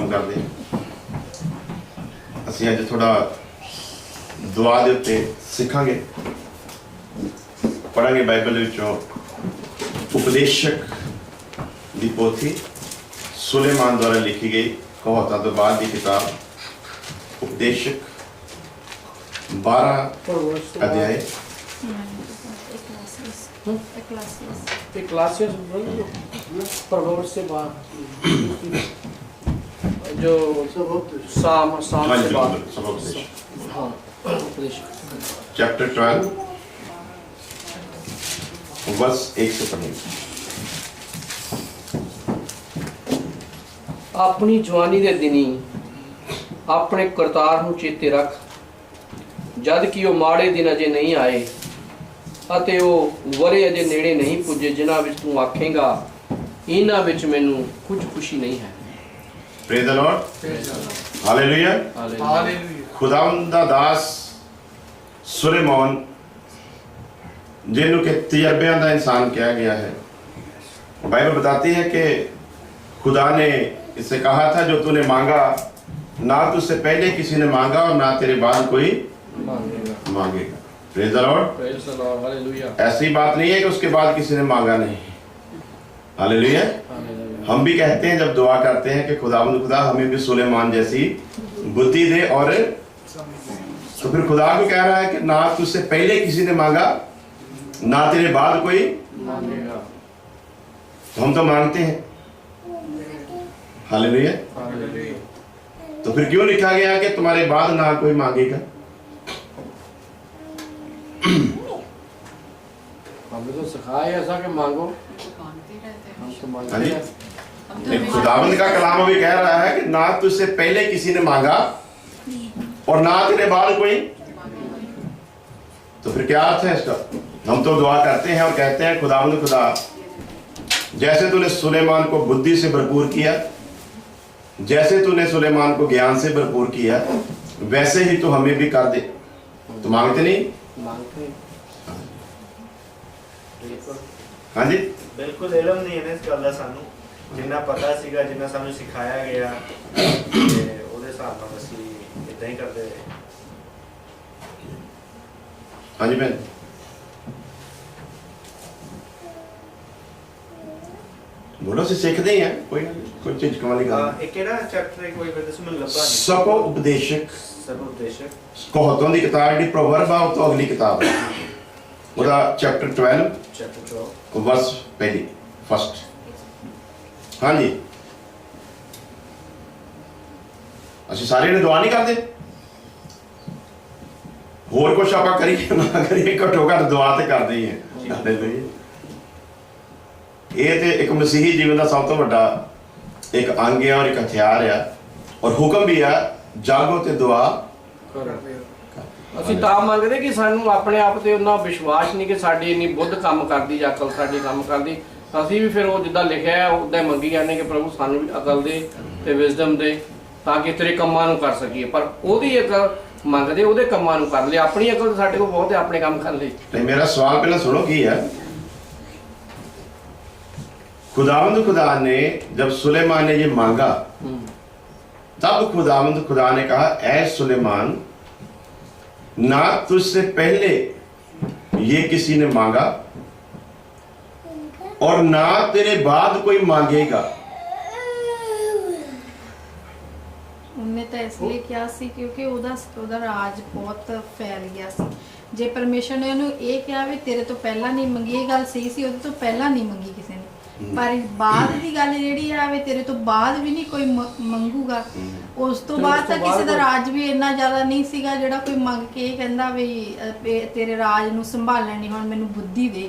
काम करते हैं। ਅਸੀਂ ਅੱਜ थोड़ा दुआ के उत्ते सीखांगे, पढ़ांगे बाइबल विचों उपदेशक की पोथी सुलेमान द्वारा लिखी गई कहावतां तो बाद की किताब उपदेशक 12 अध्याय से बाद जो साम साम से बाद चैप्टर 12 वर्स 1 से पढ़ेंगे। अपनी जवानी दे दिनी अपने करतार नूं चेते रख, जद कि वो माड़े दिन अजे नहीं आए ਅਤੇ ਉਹ ਵਰੇ ਅਜੇ ਨੇੜੇ ਨਹੀਂ ਪੁੱਜੇ ਜਿਨ੍ਹਾਂ ਵਿੱਚ ਤੂੰ ਆਖੇਂਗਾ ਇਹਨਾਂ ਵਿੱਚ ਮੈਨੂੰ ਕੁਝ ਖੁਸ਼ੀ ਨਹੀਂ ਹੈ। Praise the Lord, hallelujah, hallelujah. खुदावंद दा दास सुलेमान जिन्हों के तजर्बे का इंसान कहा गया है, बाइबल बताती है कि खुदा ने इससे कहा था जो तूने मांगा ना तुझसे पहले किसी ने मांगा और ना तेरे बाद कोई मांगेगा। Praise the Lord, hallelujah. ऐसी बात नहीं है कि उसके बाद किसी ने मांगा नहीं। हालेलुया। हम भी कहते हैं जब दुआ करते हैं कि खुदावंद खुदा हमें भी सुलेमान जैसी बुद्धि दे, और तो फिर खुदा को कह रहा है कि ना तुझसे पहले किसी ने मांगा ना तेरे बाद कोई मांगेगा। तो हम तो मांगते हैं। हालेलुया। तो फिर क्यों लिखा गया कि तुम्हारे बाद ना कोई मांगेगा? हमने तो सिखाया ऐसा कि मांगो, हाँ जी। खुदावंद का कलाम भी कह रहा है कि ना तुझसे पहले किसी ने मांगा और ना तेरे बाद कोई। तो फिर क्या अर्थ है इसका? हम तो दुआ करते हैं और कहते हैं खुदावंद खुदा जैसे तूने सुलेमान को बुद्धि से भरपूर किया, जैसे तूने सुलेमान को ज्ञान से भरपूर किया, वैसे ही तो हमें भी कर दे। तो मांगते नहीं? मांगते। हाँ जी, बिल्कुल इलम नहीं है इस गल का सानू, जिन्ना पता सीगा जिन्ना सानू सिखाया गया ते ओदे हिसाब नाल असीं इदां ही करदे रहे। हाँ जी बहन, बोलो से सीखते ही हैं, कोई चीज वाली गल। एक केड़ा चैप्टर एक कोई बंदे सुन लब्बा नहीं। सबो उपदेशक उपदेशक कहावतों की किताब जी प्रोवर्ब आ तो अगली किताब है ਉਹਦਾ चैप्टर 12 वर्स पहली फर्स्ट। हाँ जी, ਅਸੀਂ ਸਾਰੇ ਨੇ ਦੁਆ ਨਹੀਂ ਕਰਦੇ, ਹੋਰ ਕੁਝ ਆਪਾਂ ਕਰੀਏ ਨਾ ਕਰੀਏ ਘੱਟੋ ਘੱਟ ਦੁਆ ਤੇ ਕਰਦੇ ਹੀ ਹਾਂ। ਹਾਲੇਲੂਇਆ। ਇਹ ਤੇ ਇੱਕ ਮਸੀਹੀ ਜੀਵਨ ਦਾ ਸਭ ਤੋਂ ਵੱਡਾ ਇੱਕ ਅੰਗ ਹੈ ਔਰ ਇੱਕ ਹਥਿਆਰ ਆ, ਔਰ ਹੁਕਮ ਵੀ ਆ ਜਾਗੋ ਤੇ ਦੁਆ ਕਰੋ। ਅਸੀਂ ਤਾਂ ਮੰਗਦੇ ਕਿ ਸਾਨੂੰ ਆਪਣੇ ਆਪ ਤੇ ਉਹਨਾਂ ਵਿਸ਼ਵਾਸ ਨਹੀਂ ਕਿ ਸਾਡੀ ਇੰਨੀ ਬੁੱਧ ਕੰਮ ਕਰਦੀ ਜਾਂ ਅਕਲ ਸਾਡੀ ਕੰਮ ਕਰਦੀ। ਅਸੀਂ ਵੀ ਫਿਰ ਉਹ ਜਿੱਦਾਂ ਲਿਖਿਆ ਹੈ ਉੱਦਾਂ ਮੰਗੀ ਜਾਂਦੇ ਕਿ ਪ੍ਰਭੂ ਸਾਨੂੰ ਵੀ ਅਕਲ ਦੇ ਤੇ ਵਿਜ਼ਡਮ ਦੇ ਤਾਂ ਕਿ ਤੇਰੇ ਕੰਮਾਂ ਨੂੰ ਕਰ ਸਕੀਏ। ਪਰ ਉਹਦੀ ਇੱਕ ਮੰਗਦੇ ਉਹਦੇ ਕੰਮਾਂ ਨੂੰ ਕਰ ਲਈ, ਆਪਣੀ ਅਕਲ ਸਾਡੇ ਕੋਲ ਬਹੁਤ ਹੈ ਆਪਣੇ ਕੰਮ ਕਰਨ ਲਈ। ਤੇ ਮੇਰਾ ਸਵਾਲ ਪਹਿਲਾਂ ਸੁਣੋ ਕੀ ਹੈ। खुदावंद खुदा ने जब सुलेमान ने ये मांगा तब खुदावंद खुदा ने कहा ऐ सुलेमान ना तुझसे पहले ये किसी ने मांगा और ना तेरे बाद कोई मांगेगा। ਉਹਨੇ ਤਾਂ ਇਸ ਲਈ ਕਿਹਾ ਸੀ ਕਿਉਂਕਿ ਉਹਦਾ ਰਾਜ ਬਹੁਤ ਫੈਲ ਗਿਆ ਸੀ। ਜੇ ਪਰਮੇਸ਼ਰ ਨੇ ਉਹਨੂੰ ਇਹ ਕਿਹਾ ਵੀ ਤੇਰੇ ਤੋਂ ਪਹਿਲਾਂ ਨਹੀਂ ਮੰਗੀ, ਇਹ ਗੱਲ ਸਹੀ ਸੀ, ਉਹਦੇ ਤੋਂ ਪਹਿਲਾਂ ਨਹੀਂ ਮੰਗੀ ਕਿਸੇ ਨੇ, ਪਰ ਬਾਅਦ ਦੀ ਗੱਲ ਜਿਹੜੀ ਆ ਵੀ ਤੇਰੇ ਤੋਂ ਬਾਅਦ ਵੀ ਨਹੀਂ ਕੋਈ ਮੰਗੂਗਾ। ਉਸ ਤੋਂ ਬਾਅਦ ਤਾਂ ਕਿਸੇ ਦਾ ਰਾਜ ਵੀ ਇੰਨਾ ਜ਼ਿਆਦਾ ਨਹੀਂ ਸੀਗਾ ਜਿਹੜਾ ਕੋਈ ਮੰਗ ਕੇ ਇਹ ਕਹਿੰਦਾ ਵੀ ਤੇਰੇ ਰਾਜ ਨੂੰ ਸੰਭਾਲਣ ਨਹੀਂ, ਹੁਣ ਮੈਨੂੰ ਬੁੱਧੀ ਦੇ।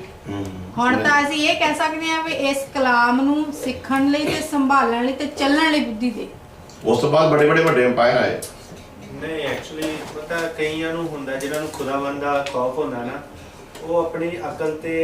ਹੁਣ ਤਾਂ ਅਸੀਂ ਇਹ ਕਹਿ ਸਕਦੇ ਹਾਂ ਵੀ ਇਸ ਕਲਾਮ ਨੂੰ ਸਿੱਖਣ ਲਈ ਤੇ ਸੰਭਾਲਣ ਲਈ ਤੇ ਚੱਲਣ ਲਈ ਬੁੱਧੀ ਦੇ। ਉਸ ਤੋਂ ਬਾਅਦ ਬੜੇ ਵੱਡੇ ਅੰਪਾਇਰ ਆਏ। ਨਹੀਂ ਐਕਚੁਅਲੀ ਪਤਾ ਕਈਆਂ ਨੂੰ ਹੁੰਦਾ ਜਿਹਨਾਂ ਨੂੰ ਖੁਦਾਵੰਦ ਦਾ ਖੌਫ ਹੁੰਦਾ ਨਾ, ਉਹ ਆਪਣੀ ਅਕਲ ਤੇ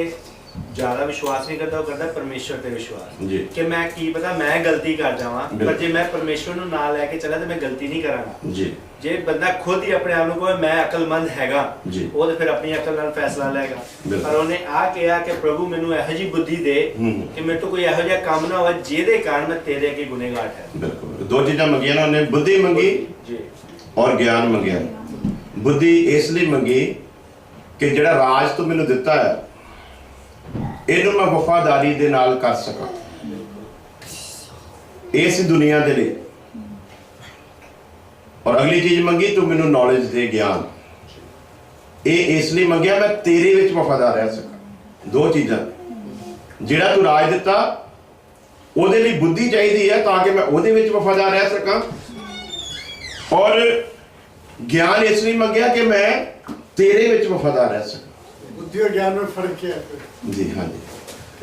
ਜ਼ਿਆਦਾ ਵਿਸ਼ਵਾਸ ਨਹੀਂ ਕਰਦਾ, ਉਹ ਕਰਦਾ ਪਰਮੇਸ਼ਵਰ ਤੇ ਵਿਸ਼ਵਾਸ ਜੀ। ਕਿ ਮੈਂ ਕੀ ਪਤਾ ਮੈਂ ਗਲਤੀ ਕਰ ਜਾਵਾਂ, ਪਰ ਬਿਲਕੁਲ। ਜੇ ਮੈਂ ਪਰਮੇਸ਼ਵਰ ਨੂੰ ਨਾਲ ਲੈ ਕੇ ਚੱਲਾਂ ਤਾਂ ਮੈਂ ਗਲਤੀ ਨਹੀਂ ਕਰਾਂਗਾ। ਜੀ ਜੇ ਬੰਦਾ ਖੁਦ ਹੀ ਆਪਣੇ ਆਪ ਨੂੰ ਕਹੇ ਮੈਂ ਅਕਲਮੰਦ ਹੈਗਾ, ਜੀ। ਉਹ ਤਾਂ ਫਿਰ ਆਪਣੀ ਅਕਲ ਨਾਲ ਫੈਸਲਾ ਲਏਗਾ। ਬਿਲਕੁਲ। ਪਰ ਉਹਨੇ ਆ ਕਿਹਾ ਕਿ ਪ੍ਰਭੂ ਮੈਨੂੰ ਇਹੋ ਜਿਹੀ ਬੁੱਧੀ ਦੇ ਕਿ ਮੇਰੇ ਤੋਂ ਕੋਈ ਇਹੋ ਜਿਹਾ ਕੰਮ ਨਾ ਹੋਵੇ ਜਿਹਦੇ ਕਾਰਨ ਮੈਂ ਤੇਰੇ ਅੱਗੇ ਗੁਨਾਹਗਾਰ ਠਹਿਰਾਂ। ਬਿਲਕੁਲ। ਦੋ ਚੀਜ਼ਾਂ ਮੰਗੀਆਂ ਨਾ ਉਹਨੇ, ਬੁੱਧੀ ਮੰਗੀ ਜੀ ਔਰ ਗਿਆਨ ਮੰਗਿਆ। ਬੁੱਧੀ ਇਸ ਲਈ ਮੰਗੀ ਕਿ ਜਿਹੜਾ ਰਾਜ ਤੂੰ ਮੈਨੂੰ ਦਿੱਤਾ ਹੈ ਇਹਨੂੰ ਮੈਂ ਵਫਾਦਾਰੀ ਦੇ ਨਾਲ ਕਰ ਸਕਾਂ ਇਸ ਦੁਨੀਆ ਦੇ ਲਈ। ਔਰ ਅਗਲੀ ਚੀਜ਼ ਮੰਗੀ ਤੂੰ ਮੈਨੂੰ ਨੌਲੇਜ ਦੇ, ਗਿਆਨ। ਇਹ ਇਸ ਲਈ ਮੰਗਿਆ ਮੈਂ ਤੇਰੇ ਵਿੱਚ ਵਫਾਦਾਰ ਰਹਿ ਸਕਾਂ। ਦੋ ਚੀਜ਼ਾਂ, ਜਿਹੜਾ ਤੂੰ ਰਾਜ ਦਿੱਤਾ ਉਹਦੇ ਲਈ ਬੁੱਧੀ ਚਾਹੀਦੀ ਹੈ ਤਾਂ ਕਿ ਮੈਂ ਉਹਦੇ ਵਿੱਚ ਵਫਾਦਾਰ ਰਹਿ ਸਕਾਂ, ਔਰ ਗਿਆਨ ਇਸ ਲਈ ਮੰਗਿਆ कि मैं तेरे विच वफादार रह सका। बुद्धि और ज्ञान में फर्क क्या है? जी हाँ जी।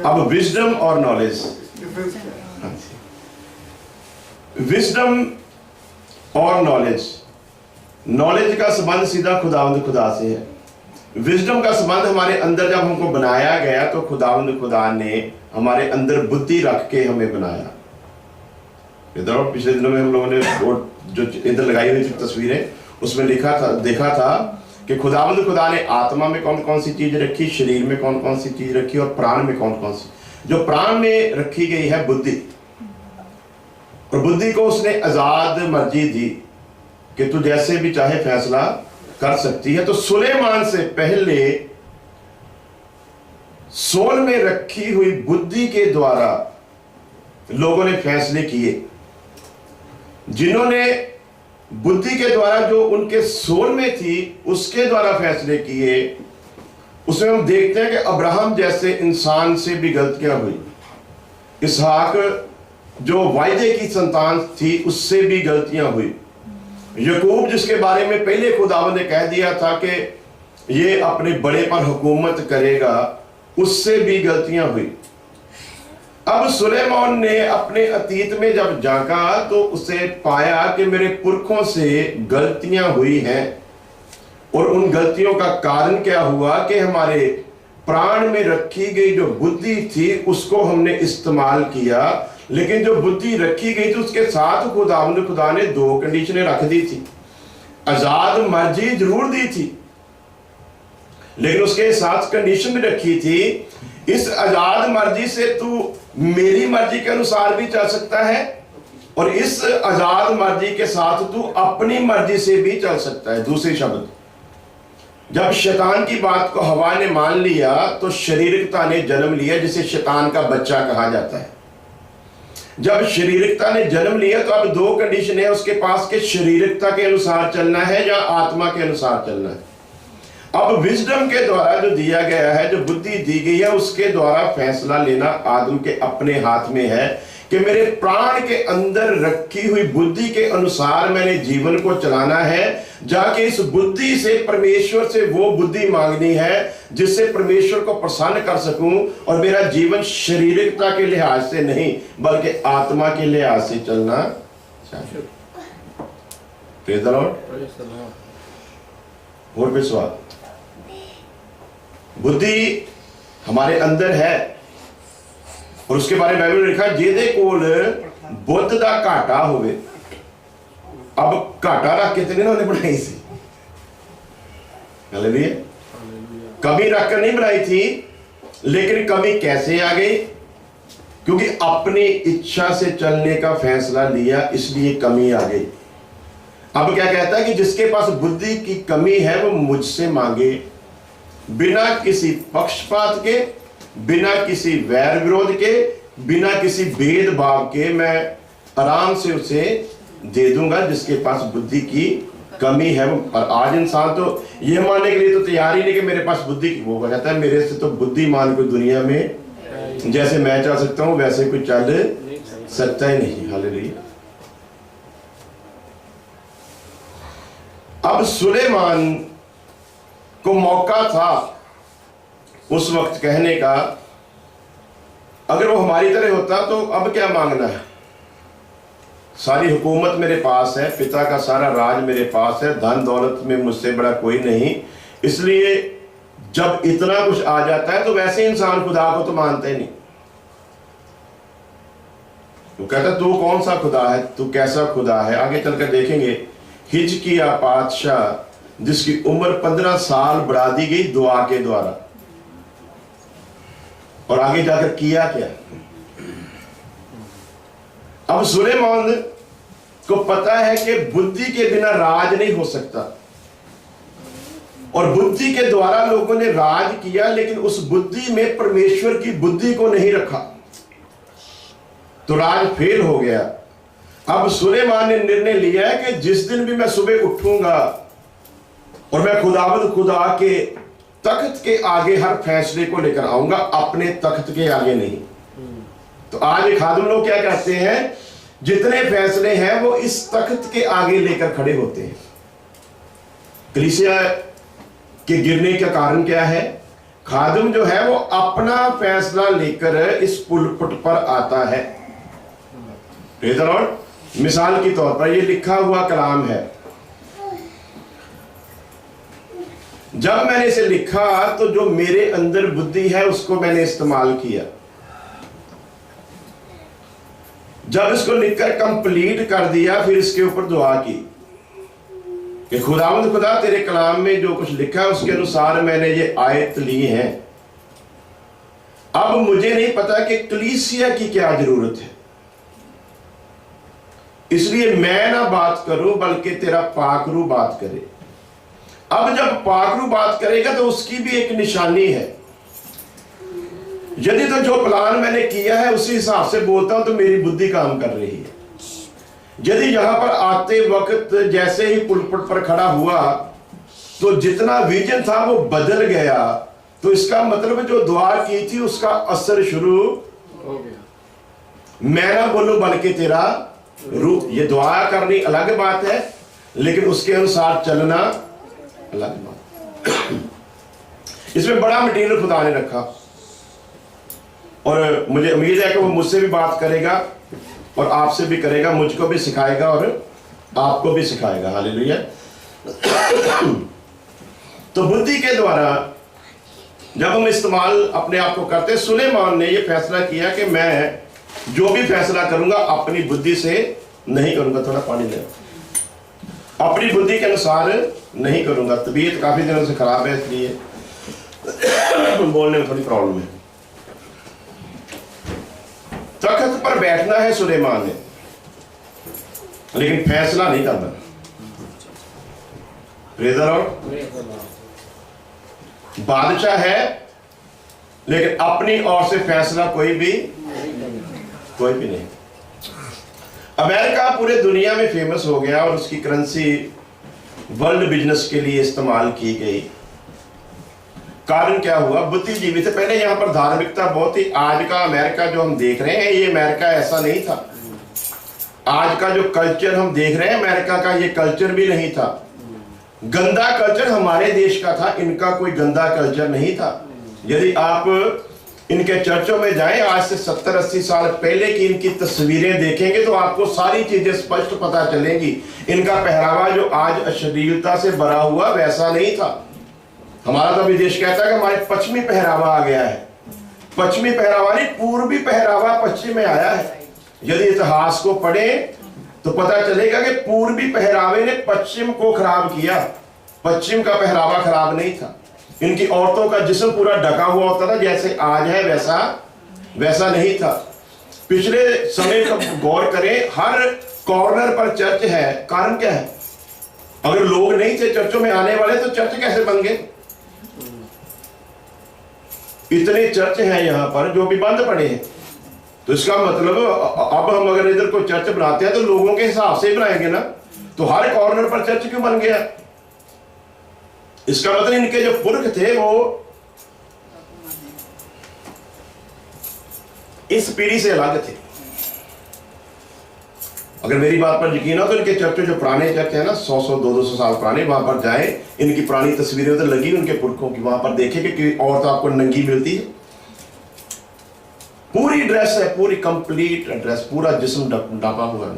अब विजडम और नॉलेज, डिफरेंस क्या है? हाँ जी, विजडम और नॉलेज, नॉलेज का संबंध सीधा खुदावंद खुदा से है। विजडम का संबंध हमारे अंदर जब हमको बनाया गया तो खुदावंद खुदा ने हमारे अंदर बुद्धि रख के हमें बनाया। इधर और पिछले दिनों में हम लोगों ने वो जो इधर लगाई हुई थी तस्वीरें, उसमें देखा था कि खुदावंद खुदा ने आत्मा में कौन कौन सी चीज रखी, शरीर में कौन कौन सी चीज रखी और प्राण में कौन कौन सी। जो प्राण में रखी गई है बुद्धि, और बुद्धि को उसने आजाद मर्जी दी कि तू जैसे भी चाहे फैसला कर सकती है। तो सुलेमान से पहले सोल में रखी हुई बुद्धि के द्वारा लोगों ने फैसले किए। जिन्होंने बुद्धि के द्वारा जो उनके सोल में थी उसके द्वारा फैसले किए, उसमें हम देखते हैं कि अब्राहम जैसे इंसान से भी गलतियां हुई। इसहाक जो वायदे की संतान थी उससे भी गलतियां हुई। याकूब जिसके बारे में पहले खुदावंद ने कह दिया था कि ये अपने बड़े पर हुकूमत करेगा, उससे भी गलतियां हुई। अब सुलेमान ने अपने अतीत में जब झांका तो उसे पाया कि मेरे पुरखों से गलतियां हुई हैं, और उन गलतियों का कारण क्या हुआ कि हमारे प्राण में रखी गई जो बुद्धि थी उसको हमने इस्तेमाल किया। लेकिन जो बुद्धि रखी गई थी उसके साथ खुदा ने दो कंडीशनें रख दी थी। आजाद मर्जी जरूर दी थी, लेकिन उसके साथ कंडीशन भी रखी थी, इस आजाद मर्जी से तू मेरी मर्जी के अनुसार भी चल सकता है, और इस आजाद मर्जी के साथ तू अपनी मर्जी से भी चल सकता है। दूसरे शब्द, जब शैतान की बात को हवा ने मान लिया तो शारीरिकता ने जन्म लिया, जिसे शैतान का बच्चा कहा जाता है। जब शारीरिकता ने जन्म लिया तो अब दो कंडीशन है उसके पास के शारीरिकता के अनुसार चलना है या आत्मा के अनुसार चलना है। अब विजडम के द्वारा जो दिया गया है, जो बुद्धि दी गई है, उसके द्वारा फैसला लेना आदम के अपने हाथ में है कि मेरे प्राण के अंदर रखी हुई बुद्धि के अनुसार मैंने जीवन को चलाना है। जाके इस बुद्धि से परमेश्वर से वो बुद्धि मांगनी है जिससे परमेश्वर को प्रसन्न कर सकूं, और मेरा जीवन शारीरिकता के लिहाज से नहीं बल्कि आत्मा के लिहाज से चलना चाहिए। Praise the Lord. और भी सवाल? बुद्धि हमारे अंदर है, और उसके बारे में बाइबल में लिखा जेदे कोल बुद्ध दा घाटा होवे। अब घाटा रख के तो नहीं उन्होंने बनाई सी, हालेलुया। कमी रखकर नहीं बनाई थी, लेकिन कमी कैसे आ गई? क्योंकि अपनी इच्छा से चलने का फैसला लिया, इसलिए कमी आ गई। अब क्या कहता है कि जिसके पास बुद्धि की कमी है वो मुझसे मांगे, बिना किसी पक्षपात के, बिना किसी वैर विरोध के, बिना किसी भेदभाव के मैं आराम से उसे दे दूंगा जिसके पास बुद्धि की कमी है। और आज इंसान तो ये मानने के लिए तो तैयार ही नहीं कि मेरे पास बुद्धि की, वो कहता है मेरे से तो बुद्धिमान कोई दुनिया में जैसे मैं चल सकता हूं वैसे कोई चल सकता ही नहीं। हालेलुया। अब सुलेमान को मौका था उस वक्त कहने का, अगर वो हमारी तरह होता तो अब क्या मांगना है? सारी हुकूमत मेरे पास है, पिता का सारा राज मेरे पास है, धन दौलत में मुझसे बड़ा कोई नहीं, इसलिए जब इतना कुछ आ जाता है तो वैसे इंसान खुदा को तो मानता ही नहीं। वो कहता तू कौन सा खुदा है, तू कैसा खुदा है। आगे चलकर देखेंगे हिजकिय्याह बादशाह जिसकी उम्र 15 साल बढ़ा दी गई दुआ के द्वारा, और आगे जाकर किया क्या। अब सुलेमान को पता है कि बुद्धि के बिना राज नहीं हो सकता, और बुद्धि के द्वारा लोगों ने राज किया, लेकिन उस बुद्धि में परमेश्वर की बुद्धि को नहीं रखा तो राज फेल हो गया। अब सुलेमान ने निर्णय लिया है कि जिस दिन भी मैं सुबह उठूंगा और मैं खुदा के तख्त के आगे हर फैसले को लेकर आऊंगा, अपने तख्त के आगे नहीं। तो आज खादिम लोग क्या कहते हैं, जितने फैसले हैं वो इस तख्त के आगे लेकर खड़े होते हैं। कलीसिया के गिरने का कारण क्या है? खादिम जो है वो अपना फैसला लेकर इस पुलपट पर आता है। मिसाल के तौर पर ये लिखा हुआ कलाम है, जब मैंने इसे लिखा तो जो मेरे अंदर बुद्धि है उसको मैंने इस्तेमाल किया। जब इसको लिखकर कंप्लीट कर दिया, फिर इसके ऊपर दुआ की कि खुदा तेरे कलाम में जो कुछ लिखा है उसके अनुसार मैंने ये आयत ली है। अब मुझे नहीं पता कि कलीसिया की क्या जरूरत है, इसलिए मैं ना बात करूं बल्कि तेरा पाकरू बात करे। अब जब पाकरू बात करेगा तो उसकी भी एक निशानी है। यदि तो जो प्लान मैंने किया है उसी हिसाब से बोलता हूं तो मेरी बुद्धि काम कर रही है। यदि यहां पर आते वक्त जैसे ही पुलपट पर खड़ा हुआ तो जितना विजन था वो बदल गया, तो इसका मतलब जो दुआ की थी उसका असर शुरू हो गया। मैं ना बोलूं बल्कि तेरा रूप। ये दुआ करनी अलग बात है, लेकिन उसके अनुसार चलना अलग बात। इसमें बड़ा मटेरियल खुदा ने रखा, और मुझे उम्मीद है कि वो मुझसे भी बात करेगा और आपसे भी करेगा, मुझको भी सिखाएगा और आपको भी सिखाएगा। हालेलुया। तो बुद्धि के द्वारा जब हम इस्तेमाल अपने आप को करते, सुलेमान ने यह फैसला किया कि मैं जो भी फैसला करूंगा अपनी बुद्धि से नहीं करूंगा। थोड़ा पानी ले, अपनी बुद्धि के अनुसार नहीं करूंगा। तबीयत काफी दिनों से खराब है, इसलिए बोलने में थोड़ी प्रॉब्लम है। तख्त पर बैठना है सुलेमान ने, लेकिन फैसला नहीं करना। Praise the Lord. बादशाह है, लेकिन अपनी ओर से फैसला कोई भी नहीं। अमेरिका पूरे दुनिया में फेमस हो गया और उसकी करेंसी वर्ल्ड बिजनेस के लिए इस्तेमाल की गई। कारण क्या हुआ? बुद्धिजीवी थे। पहले यहां पर धार्मिकता बहुत ही, आज का अमेरिका जो हम देख रहे हैं ये अमेरिका ऐसा नहीं था। आज का जो कल्चर हम देख रहे हैं अमेरिका का, ये कल्चर भी नहीं था। गंदा कल्चर हमारे देश का था, इनका कोई गंदा कल्चर नहीं था। यदि आप इनके चर्चों में जाएं, आज से 70-80 साल पहले की इनकी तस्वीरें देखेंगे तो आपको सारी चीजें स्पष्ट पता चलेंगी। इनका पहरावा जो आज अश्लीलता से भरा हुआ वैसा नहीं था। हमारा तो विदेश कहता है कि हमारे पश्चिमी पहरावा आ गया है। पश्चिमी पहरावा नहीं, पूर्वी पहरावा पश्चिम में आया है। यदि इतिहास को पढ़े तो पता चलेगा कि पूर्वी पहरावे ने पश्चिम को खराब किया, पश्चिम का पहरावा खराब नहीं था। इनकी औरतों का जिस्म पूरा ढका हुआ होता था, जैसे आज है वैसा नहीं था। पिछले समय का गौर करें, हर कॉर्नर पर चर्च है। कारण क्या है? अगर लोग नहीं थे चर्चों में आने वाले तो चर्च कैसे बन गए? इतने चर्च हैं यहां पर जो भी बंद पड़े हैं। तो इसका मतलब अब हम अगर इधर कोई चर्च बनाते हैं तो लोगों के हिसाब से ही बनाएंगे ना। तो हर कॉर्नर पर चर्च क्यों बन गया? इसका मतलब इनके जो पुरख थे वो इस पीढ़ी से अलग थे। अगर मेरी बात पर यकीन हो तो इनके चर्च जो पुराने चर्च है ना, 100-200 साल पुराने, वहां पर जाएं, इनकी पुरानी तस्वीरें उधर लगी उनके पुरखों की, वहां पर देखें कि औरत आपको नंगी मिलती है। पूरी ड्रेस है, पूरी कंप्लीट ड्रेस, पूरा जिस्म ढका हुआ है।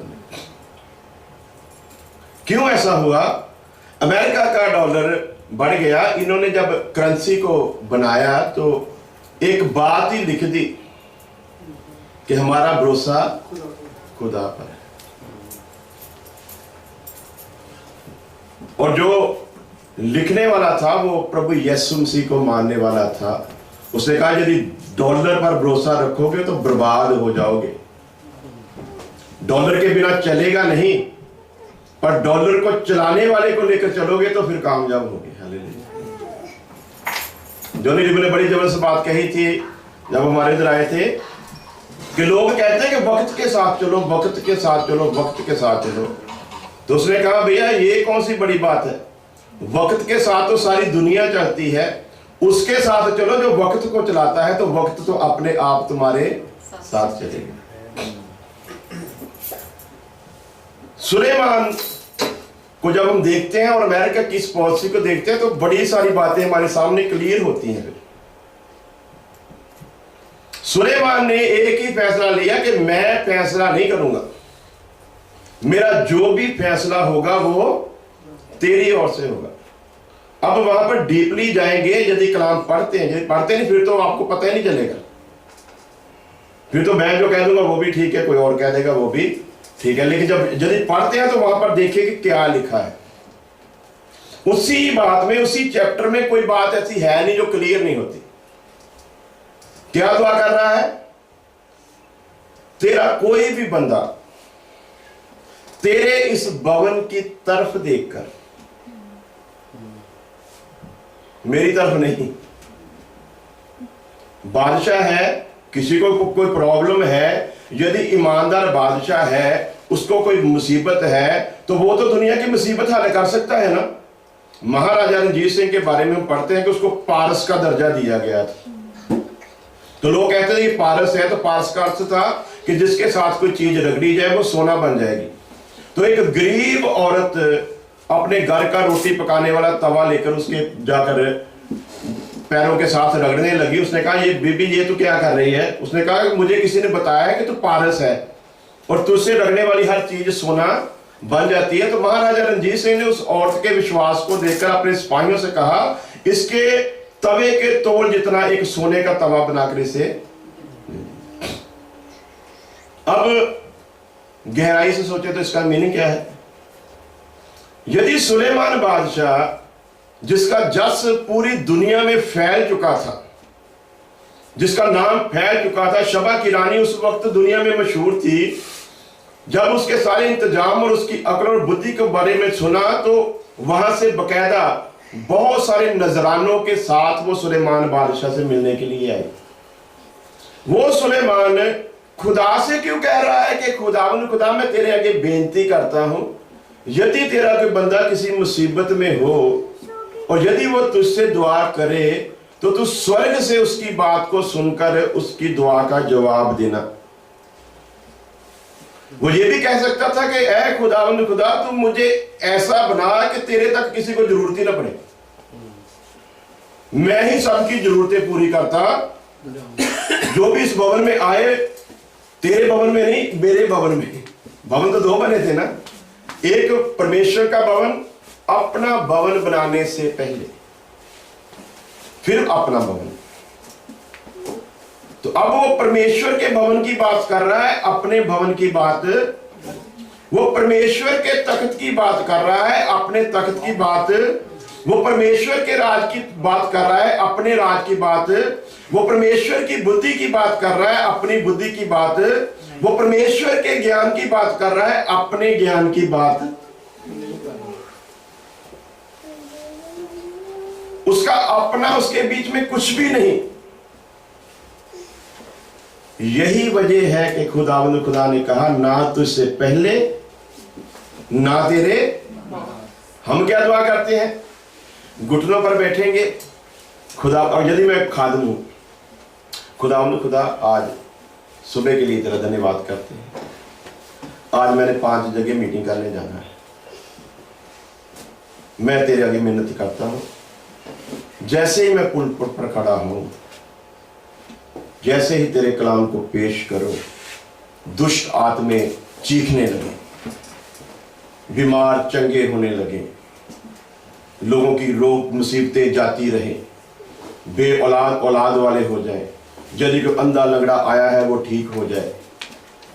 क्यों ऐसा हुआ? अमेरिका का डॉलर बढ़ गया, इन्होंने जब करेंसी को बनाया तो एक बात ही लिख दी कि हमारा भरोसा खुदा पर है। और जो लिखने वाला था वो प्रभु यीशु मसीह को मानने वाला था। उसने कहा यदि डॉलर पर भरोसा रखोगे तो बर्बाद हो जाओगे, डॉलर के बिना चलेगा नहीं, पर डॉलर को चलाने वाले को लेकर चलोगे तो फिर कामयाब होगे। हालेलुया। जॉनी रिब ने बड़ी जबरदस्त बात कही थी जब हमारे इधर आए थे कि लोग कहते हैं कि वक्त के साथ चलो, वक्त के साथ चलो, वक्त के साथ चलो। तो उसने कहा भैया ये कौन सी बड़ी बात है, वक्त के साथ तो सारी दुनिया चलती है, उसके साथ चलो जो वक्त को चलाता है, तो वक्त तो अपने आप तुम्हारे साथ चलेगा। सुलेमान को जब हम देखते हैं और अमेरिका की इस पॉलिसी को देखते हैं तो बड़ी सारी बातें हमारे सामने क्लियर होती हैं। सुलेमान ने एक ही फैसला लिया कि मैं फैसला नहीं करूंगा, मेरा जो भी फैसला होगा वो तेरी ओर से होगा। अब वहां पर डीपली जाएंगे, यदि कलाम पढ़ते हैं, यदि पढ़ते नहीं फिर तो आपको पता ही नहीं चलेगा। फिर तो मैं जो कह दूंगा वो भी ठीक है, कोई और कह देगा वो भी ठीक है, लेकिन जब यदि पढ़ते हैं तो वहां पर देखिए कि क्या लिखा है। उसी बात में, उसी चैप्टर में कोई बात ऐसी है नहीं जो क्लियर नहीं होती। क्या दुआ कर रहा है? तेरा कोई भी बंदा तेरे इस भवन की तरफ देखकर, मेरी तरफ नहीं, बादशाह है, किसी को कोई प्रॉब्लम है, यदि ईमानदार बादशाह है, उसको कोई मुसीबत है, तो वो तो दुनिया की मुसीबत हल कर सकता है ना। महाराजा रणजीत सिंह के बारे में हम पढ़ते हैं कि उसको पारस का दर्जा दिया गया था। तो लोग कहते हैं ये पारस है, तो पारस का अर्थ था कि जिसके साथ कोई चीज रगड़ी जाए वो सोना बन जाएगी। तो एक गरीब औरत अपने घर का रोटी पकाने वाला तवा लेकर उसके जाकर पैरों के साथ रगड़ने लगी। उसने कहा ये बीबी ये तू क्या कर रही है? उसने कहा मुझे किसी ने बताया है कि तू पारस है और तुझसे रगड़ने वाली हर चीज सोना बन जाती है। तो महाराजा रणजीत सिंह ने उस औरत के विश्वास को देखकर अपने सिपाहियों से कहा इसके तवे के तोल जितना एक सोने का तवा बनाकर इसे। अब गहराई से सोचे तो इसका मीनिंग क्या है? यदि सुलेमान बादशाह जिसका जस पूरी दुनिया में फैल चुका था, जिसका नाम फैल चुका था, शबा की रानी उस वक्त दुनिया में मशहूर थी, जब उसके सारे इंतजाम और उसकी अक्ल और बुद्धि के बारे में सुना तो वहां से बकायदा बहुत सारे नजरानों के साथ वो सुलेमान बादशाह से मिलने के लिए आए। वो सुलेमान खुदा से क्यों कह रहा है कि खुदा मैं तेरे आगे बेनती करता हूं, यदि तेरा कोई बंदा किसी मुसीबत में हो और यदि वो तुझसे दुआ करे तो तू स्वर्ग से उसकी बात को सुनकर उसकी दुआ का जवाब देना। वो ये भी कह सकता था कि ऐ खुदा तुम मुझे ऐसा बना कि तेरे तक किसी को जरूरत ही ना पड़े, मैं ही सबकी जरूरतें पूरी करता, जो भी इस भवन में आए, तेरे भवन में नहीं मेरे भवन में। भवन तो दो बने थे ना, एक परमेश्वर का भवन, अपना भवन बनाने से पहले, फिर अपना भवन। तो अब वो परमेश्वर के भवन की बात कर रहा है, अपने भवन की बात, वो परमेश्वर के तख्त की बात कर रहा है, अपने तख्त की बात, वो परमेश्वर के राज की बात कर रहा है, अपने राज की बात, वो परमेश्वर की बुद्धि की बात कर रहा है, अपनी बुद्धि की बात, वो परमेश्वर के ज्ञान की बात कर रहा है, अपने ज्ञान की बात। उसका अपना उसके बीच में कुछ भी नहीं। यही वजह है कि खुदा ने कहा ना तुझसे पहले ना तेरे। हम क्या दुआ करते हैं? घुटनों पर बैठेंगे खुदा, और यदि मैं खादिम हूं, खुदा आज सुबह के लिए तेरा धन्यवाद करते हैं, आज मैंने 5 जगह मीटिंग करने जाना है, मैं तेरे आगे मिन्नत करता हूं, जैसे ही मैं पुलपिट पर खड़ा हूं, जैसे ही तेरे कलाम को पेश करो, दुष्ट आत्में चीखने लगे, बीमार चंगे होने लगे, लोगों की रोग मुसीबतें जाती रहे, बे औलाद औलाद वाले हो जाए, यदि कोई अंधा लंगड़ा आया है वो ठीक हो जाए।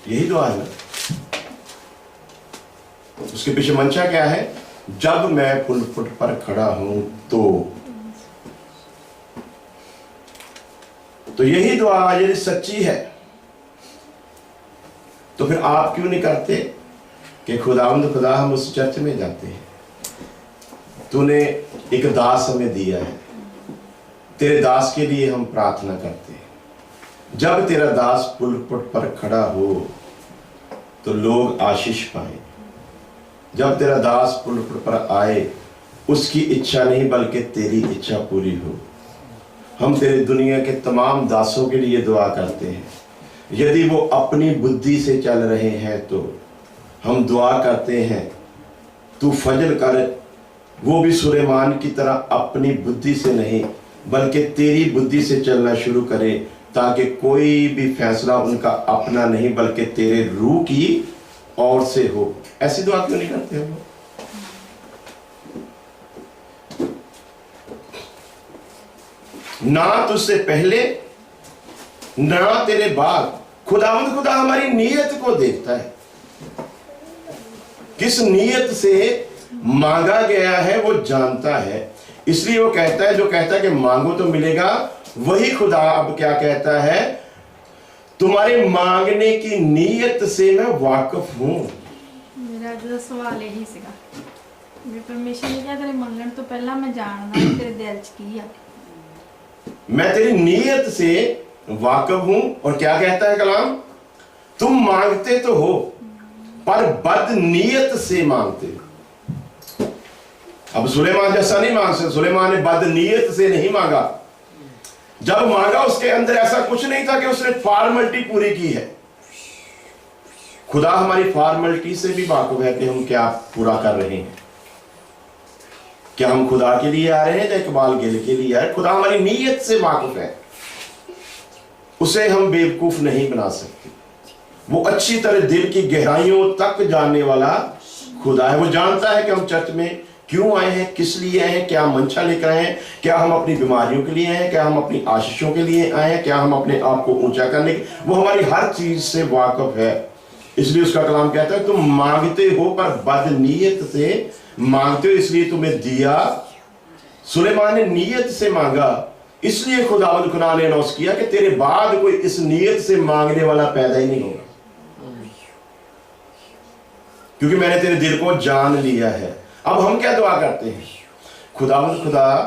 यही दुआ है ना। उसके पीछे मंशा क्या है? जब मैं पुलपुट पर खड़ा हूं तो यही दुआ यदि सच्ची है तो फिर आप क्यों नहीं करते कि खुदावंद खुदा हम उस चर्च में जाते हैं, तूने एक दास हमें दिया है, तेरे दास के लिए हम प्रार्थना करते हैं। जब तेरा दास पुलपुट पर खड़ा हो तो लोग आशीष पाए। जब तेरा दास पुलपुट पर आए, उसकी इच्छा नहीं बल्कि तेरी इच्छा पूरी हो। हम तेरे दुनिया के तमाम दासों के लिए दुआ करते हैं। यदि वो अपनी बुद्धि से चल रहे हैं तो हम दुआ करते हैं, तू फजल कर, वो भी सुलेमान की तरह अपनी बुद्धि से नहीं बल्कि तेरी बुद्धि से चलना शुरू करे, ताकि कोई भी फैसला उनका अपना नहीं बल्कि तेरे रूह की ओर से हो। ऐसी दुआ क्यों नहीं करते हम? ना तुझसे पहले ना तेरे बाद खुदावंद खुदा हमारी नीयत को देखता है। किस नीयत से मांगा गया है वो जानता है, इसलिए वो कहता है, जो कहता है कि मांगो तो मिलेगा, वही खुदा अब क्या कहता है? तुम्हारे मांगने की नीयत से मैं वाकिफ हूं। मेरा जो सवाल यही सीगा भी परमेश्वर ने कहा तेरे मंगण तो पहला मैं जानदा तेरे दिल च की आ, मैं तेरी नीयत से वाकिफ हूं। और क्या कहता है कलाम? तुम मांगते तो हो पर बद नीयत से मांगते हो। अब सुलेमान जैसा नहीं मांग सकते। सुलेमान ने बद नीयत से नहीं मांगा। जब मांगा उसके अंदर ऐसा कुछ नहीं था कि उसने फॉर्मेलिटी पूरी की है। खुदा हमारी फॉर्मेलिटी से भी वाकिफ है कि हम क्या पूरा कर रहे हैं। क्या हम खुदा के लिए आ रहे हैं या इकबाल गिल के लिए आ रहे हैं? खुदा हमारी नीयत से वाकिफ है, उसे हम बेवकूफ नहीं बना सकते। वो अच्छी तरह दिल की गहराइयों तक जानने वाला खुदा है। वो जानता है कि हम चर्च में क्यों आए हैं, किस लिए आए हैं, क्या मंशा लेकर आए हैं, क्या हम अपनी बीमारियों के लिए आए हैं, क्या हम अपनी आशीषों के लिए आए हैं, क्या हम अपने आप को ऊंचा करने के। वो हमारी हर चीज से वाकिफ है। इसलिए उसका कलाम कहता है तुम मांगते हो पर बदनीयत से मांगते हो, इसलिए तुम्हें दिया। सुलेमान ने नीयत से मांगा, इसलिए खुदावंद खुदा ने अनाउंस किया कि तेरे बाद कोई इस नीयत से मांगने वाला पैदा ही नहीं होगा, क्योंकि मैंने तेरे दिल को जान लिया है। अब हम क्या दुआ करते हैं? खुदावंद खुदा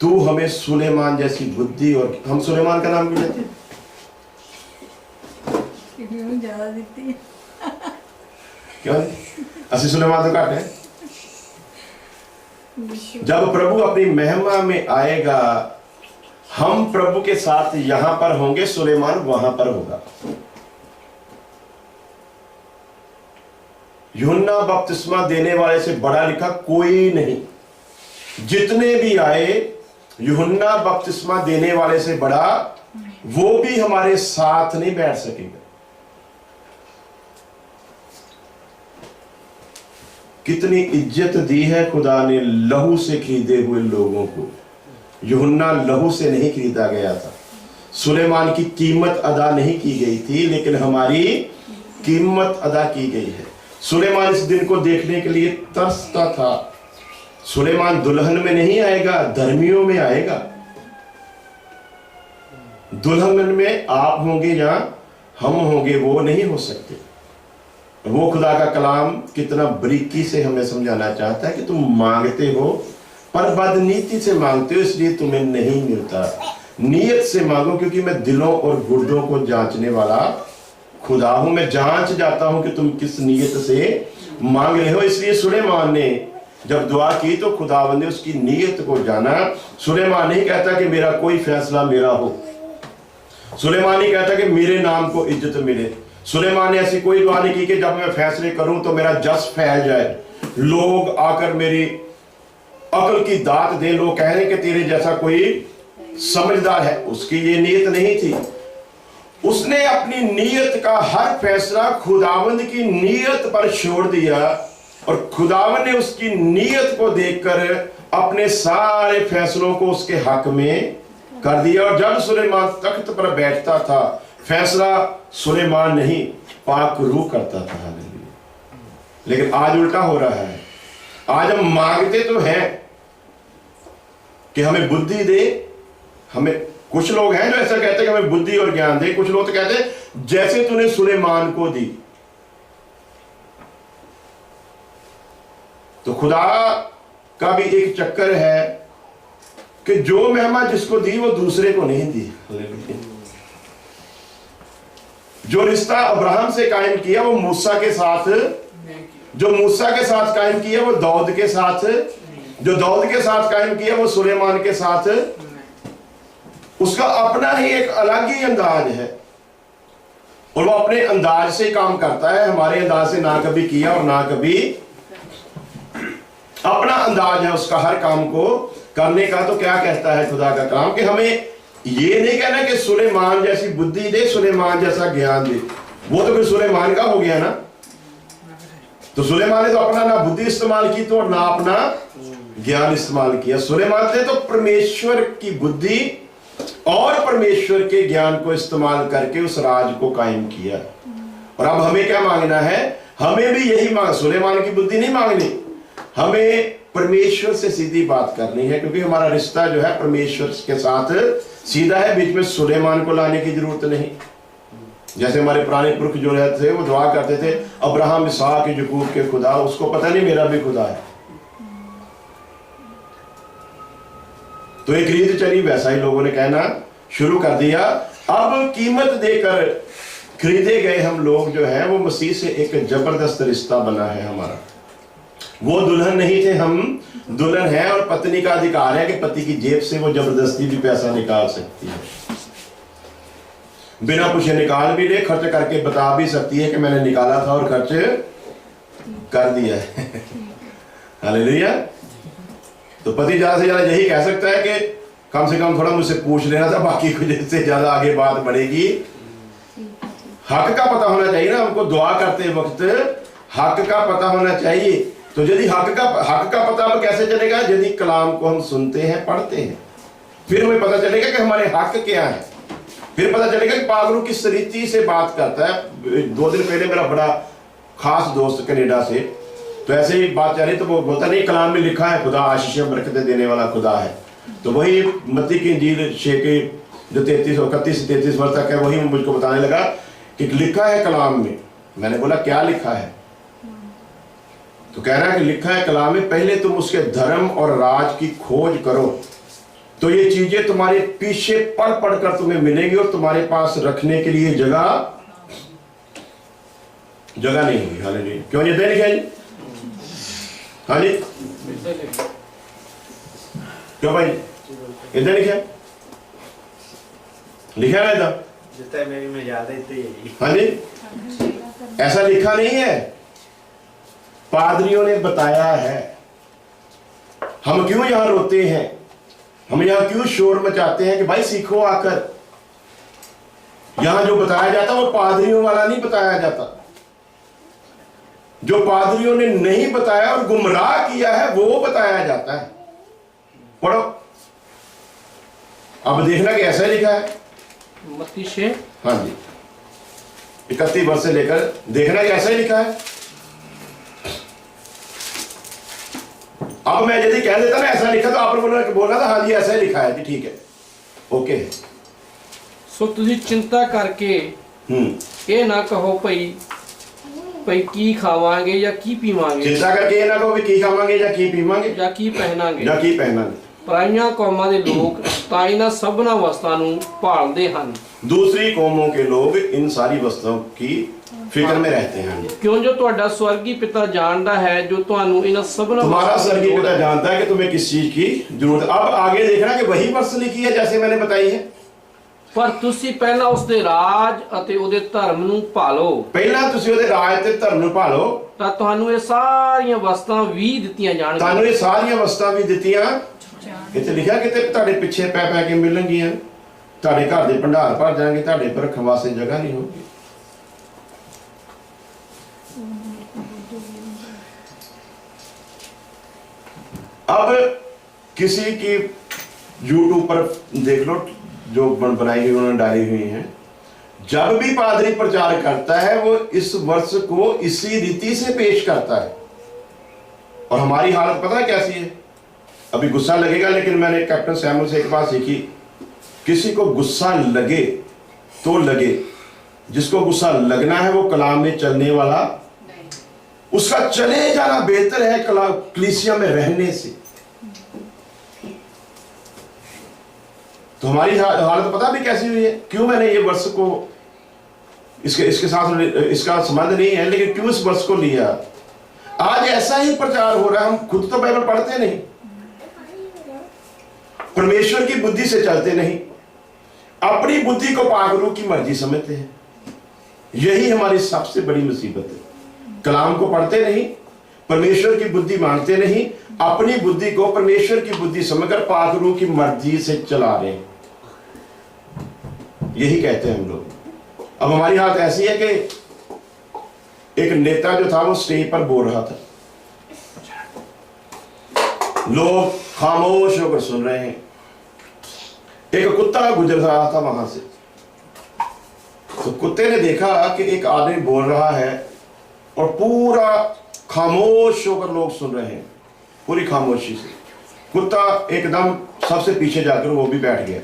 तू हमें सुलेमान जैसी बुद्धि, और हम सुलेमान का नाम भी लेते हैं, ज्यादा दिखती है क्यों? असि सुलेमान तो घट है। जब प्रभु अपनी महिमा में आएगा, हम प्रभु के साथ यहां पर होंगे, सुलेमान वहां पर होगा। यूहन्ना बपतिस्मा देने वाले से बड़ा लिखा कोई नहीं। जितने भी आए, यूहन्ना बपतिस्मा देने वाले से बड़ा वो भी हमारे साथ नहीं बैठ सकेगा। कितनी इज्जत दी है खुदा ने लहू से खरीदे हुए लोगों को। यूहन्ना लहू से नहीं खरीदा गया था। सुलेमान की कीमत अदा नहीं की गई थी, लेकिन हमारी कीमत अदा की गई है। सुलेमान इस दिन को देखने के लिए तरसता था। सुलेमान दुल्हन में नहीं आएगा, धर्मियों में आएगा। दुल्हन में आप होंगे या हम होंगे, वो नहीं हो सकते। वो खुदा का कलाम कितना बारीकी से हमें समझाना चाहता है कि तुम मांगते हो पर बदनीति से मांगते हो, इसलिए तुम्हें नहीं मिलता। नीयत से मांगो, क्योंकि मैं दिलों और गुर्दों को जांचने वाला खुदा हूं। मैं जांच जाता हूं कि तुम किस नीयत से मांग रहे हो। इसलिए सुलेमान ने जब दुआ की तो खुदावंद ने उसकी नीयत को जाना। सुलेमान नहीं कहता कि मेरा कोई फैसला मेरा हो। सुलेमान नहीं कहता कि मेरे नाम को इज्जत मिले। सुलेमान ने ऐसी कोई दुआ नहीं की कि जब मैं फैसले करूं तो मेरा जस फैल जाए, लोग आकर मेरी अकल की दात दे, लोग कह रहे कि तेरे जैसा कोई समझदार है। उसकी ये नीयत नहीं थी। उसने अपनी नीयत का हर फैसला खुदावंद की नीयत पर छोड़ दिया और खुदावन ने उसकी नीयत को देखकर अपने सारे फैसलों को उसके हक में कर दिया। और जब सुलेमान तख्त पर बैठता था, फैसला सुलेमान नहीं पाक रूह करता था। लेकिन आज उल्टा हो रहा है। आज हम मांगते तो हैं कि हमें बुद्धि दे, हमें, कुछ लोग हैं जो ऐसा कहते हैं कि हमें बुद्धि और ज्ञान दे, कुछ लोग तो कहते हैं जैसे तूने सुलेमान को दी। तो खुदा का भी एक चक्कर है कि जो महिमा जिसको दी वो दूसरे को नहीं दी। जो रिश्ता अब्राहम से कायम किया वो मूसा के साथ, जो मूसा के साथ कायम किया वो दाऊद के साथ, जो दाऊद के साथ कायम किया वो सुलेमान के साथ, उसका अपना ही एक अलग ही अंदाज है और वो अपने अंदाज से काम करता है। हमारे अंदाज से ना कभी किया और ना कभी, अपना अंदाज है उसका हर काम को करने का। तो क्या कहता है खुदा का कलाम कि हमें ये नहीं कहना कि सुलेमान जैसी बुद्धि दे, सुलेमान जैसा ज्ञान दे। वो तो फिर सुलेमान का हो गया ना। तो सुलेमान ने तो अपना ना बुद्धि इस्तेमाल की तो और ना अपना ज्ञान इस्तेमाल किया। सुलेमान ने तो परमेश्वर की बुद्धि और परमेश्वर के ज्ञान को इस्तेमाल करके उस राज को कायम किया। और अब हमें क्या मांगना है? हमें भी यही मांग, सुलेमान की बुद्धि नहीं मांगनी, हमें परमेश्वर से सीधी बात करनी है, क्योंकि हमारा रिश्ता जो है परमेश्वर के साथ सीधा है। बीच में सुलेमान को लाने की जरूरत नहीं। जैसे हमारे पुराने पुरख जो रहते थे वो दुआ करते थे, अब्राहम इसहाक याकूब के खुदा, उसको पता नहीं मेरा भी खुदा है। तो एक रीत चली, वैसा ही लोगों ने कहना शुरू कर दिया। अब कीमत देकर खरीदे गए हम लोग जो है वो मसीह से एक जबरदस्त रिश्ता बना है हमारा। वो दुल्हन नहीं थे, हम दुल्हन है। और पत्नी का अधिकार है कि पति की जेब से वो जबरदस्ती भी पैसा निकाल सकती है, बिना पूछे निकाल भी ले, खर्च करके बता भी सकती है कि मैंने निकाला था और खर्च कर दिया है। हालेलुया। तो पति ज्यादा से ज्यादा यही कह सकता है कि कम से कम थोड़ा मुझसे पूछ लेना था, बाकी कुछ इससे ज्यादा आगे बात बढ़ेगी। हक का पता होना चाहिए ना हमको, दुआ करते वक्त हक का पता होना चाहिए। तो यदि हक का पता अब कैसे चलेगा? यदि कलाम को हम सुनते हैं, पढ़ते हैं, फिर हमें पता चलेगा कि हमारे हक क्या है। फिर पता चलेगा कि पागलू किस रीति से बात करता है। 2 दिन पहले मेरा बड़ा खास दोस्त कनाडा से, तो ऐसे ही बात चल रही, तो वो बोलता नहीं कलाम में लिखा है खुदा आशीष बरकतें देने वाला खुदा है। तो वही मत्ती की इंजील 6 के जो 31 से 33 वर्ष तक है, वही मुझको बताने लगा कि लिखा है कलाम में। मैंने बोला क्या लिखा है? तो कह रहा है कि लिखा है कलाम में, पहले तुम उसके धर्म और राज की खोज करो तो ये चीजें तुम्हारे पीछे पढ़ पढ़ कर तुम्हें मिलेगी और तुम्हारे पास रखने के लिए जगह नहीं होगी। हालेलुया। क्यों ये लिखा है? हाँ जी, क्यों भाई इधर लिखा है? लिखा है ना इधर? जितना मेरी में याद है इतना ही। हाँ जी, ऐसा लिखा नहीं है, पादरियों ने बताया है। हम क्यों यहां रोते हैं, हम यहां क्यों शोर मचाते हैं कि भाई सीखो आकर। यहां जो बताया जाता वो पादरियों वाला नहीं बताया जाता। जो पादरियों ने नहीं बताया और गुमराह किया है वो बताया जाता है। पढ़ो, अब देखना कि ऐसा लिखा है मत्ती 6, हाँ जी 31 वर्ष से लेकर, देखना कि ऐसा ही लिखा है। अब मैं यदि कह देता ना ऐसा लिखा, तो आपने बोलना था हाँ जी ऐसा ही लिखा है जी, ठीक है, ओके। सो तुझी चिंता करके ये ना कहो भई की खावांगे या की पीवांगे। चिंता करके ये ना कहो कि की खावांगे या की पीवांगे या की पहनांगे। पराइयां कौमां ਦੇ ਲੋਕ ਤਾਂ ਇਹਨਾਂ ਸਭਨਾਂ ਵਸਤਾਂ ਨੂੰ ਭਾਲਦੇ ਹਨ। दूसरी कौमों के लोग इन सारी वस्तुओं की फिक्र में रहते हैं। क्यों जो ਤੁਹਾਡਾ स्वर्गीय पिता जानता है जो ਤੁਹਾਨੂੰ ਇਹਨਾਂ ਸਭਨਾਂ तुम्हारा स्वर्गीय पिता जानता है कि तुम्हें किस चीज की जरूरत। अब आगे देखना कि वही वर्ष लिखी है जैसे मैंने बताई है। पर ਤੁਸੀਂ ਪਹਿਲਾਂ ਉਸਦੇ ਰਾਜ ਅਤੇ ਉਹਦੇ ਧਰਮ ਨੂੰ ਭਾਲੋ। ਪਹਿਲਾਂ ਤੁਸੀਂ ਉਹਦੇ ਰਾਜ ਤੇ ਧਰਮ ਨੂੰ ਭਾਲੋ ਤਾਂ ਤੁਹਾਨੂੰ ਇਹ ਸਾਰੀਆਂ ਵਸਤਾਂ ਵੀ ਦਿੱਤੀਆਂ ਜਾਣਗੀਆਂ। ਤੁਹਾਨੂੰ ਇਹ ਸਾਰੀਆਂ ਵਸਤਾਂ ਵੀ ਦਿੱਤੀਆਂ। ਇੱਥੇ ਲਿਖਿਆ ਕਿ ਤੁਹਾਡੇ ਪਿੱਛੇ ਪੈ ਪੈ ਕੇ ਮਿਲਣਗੀਆਂ, ਤੁਹਾਡੇ ਘਰ ਦੇ ਭੰਡਾਰ ਭਰ ਜਾਣਗੇ, ਤੁਹਾਡੇ ਪਰ ਰੱਖਣ ਵਾਸਤੇ ਜਗ੍ਹਾ ਨਹੀਂ ਹੋਊਗੀ। अब किसी की YouTube पर देख लो, जो बनाई हुई उन्होंने डाली हुई है, जब भी पादरी प्रचार करता है वो इस वर्ष को इसी रीति से पेश करता है। और हमारी हालत पता है कैसी है? अभी गुस्सा लगेगा, लेकिन मैंने कैप्टन सैमुअल से एक बात सीखी, किसी को गुस्सा लगे तो लगे, जिसको गुस्सा लगना है वो कलाम में चलने वाला, उसका चले जाना बेहतर है कलीसिया में रहने से। तो हमारी हालत पता भी कैसी हुई है? क्यों मैंने ये वर्ष को इसके साथ इसका संबंध नहीं है, लेकिन क्यों इस वर्ष को लिया? आज ऐसा ही प्रचार हो रहा है, हम खुद तो बाइबल पढ़ते नहीं, परमेश्वर की बुद्धि से चलते नहीं, अपनी बुद्धि को पागलों की मर्जी समझते हैं। यही हमारी सबसे बड़ी मुसीबत है। कलाम को पढ़ते नहीं, परमेश्वर की बुद्धि मानते नहीं, अपनी बुद्धि को परमेश्वर की बुद्धि समझकर पागलों की मर्जी से चला रहे हैं। यही कहते हैं हम लोग। अब हमारी हालत ऐसी है कि एक नेता जो था वो स्टेज पर बोल रहा था, लोग खामोश होकर सुन रहे हैं। एक कुत्ता गुजर रहा था वहां से, तो कुत्ते ने देखा कि एक आदमी बोल रहा है और पूरा खामोश होकर लोग सुन रहे हैं, पूरी खामोशी से। कुत्ता एकदम सबसे पीछे जाकर वो भी बैठ गया।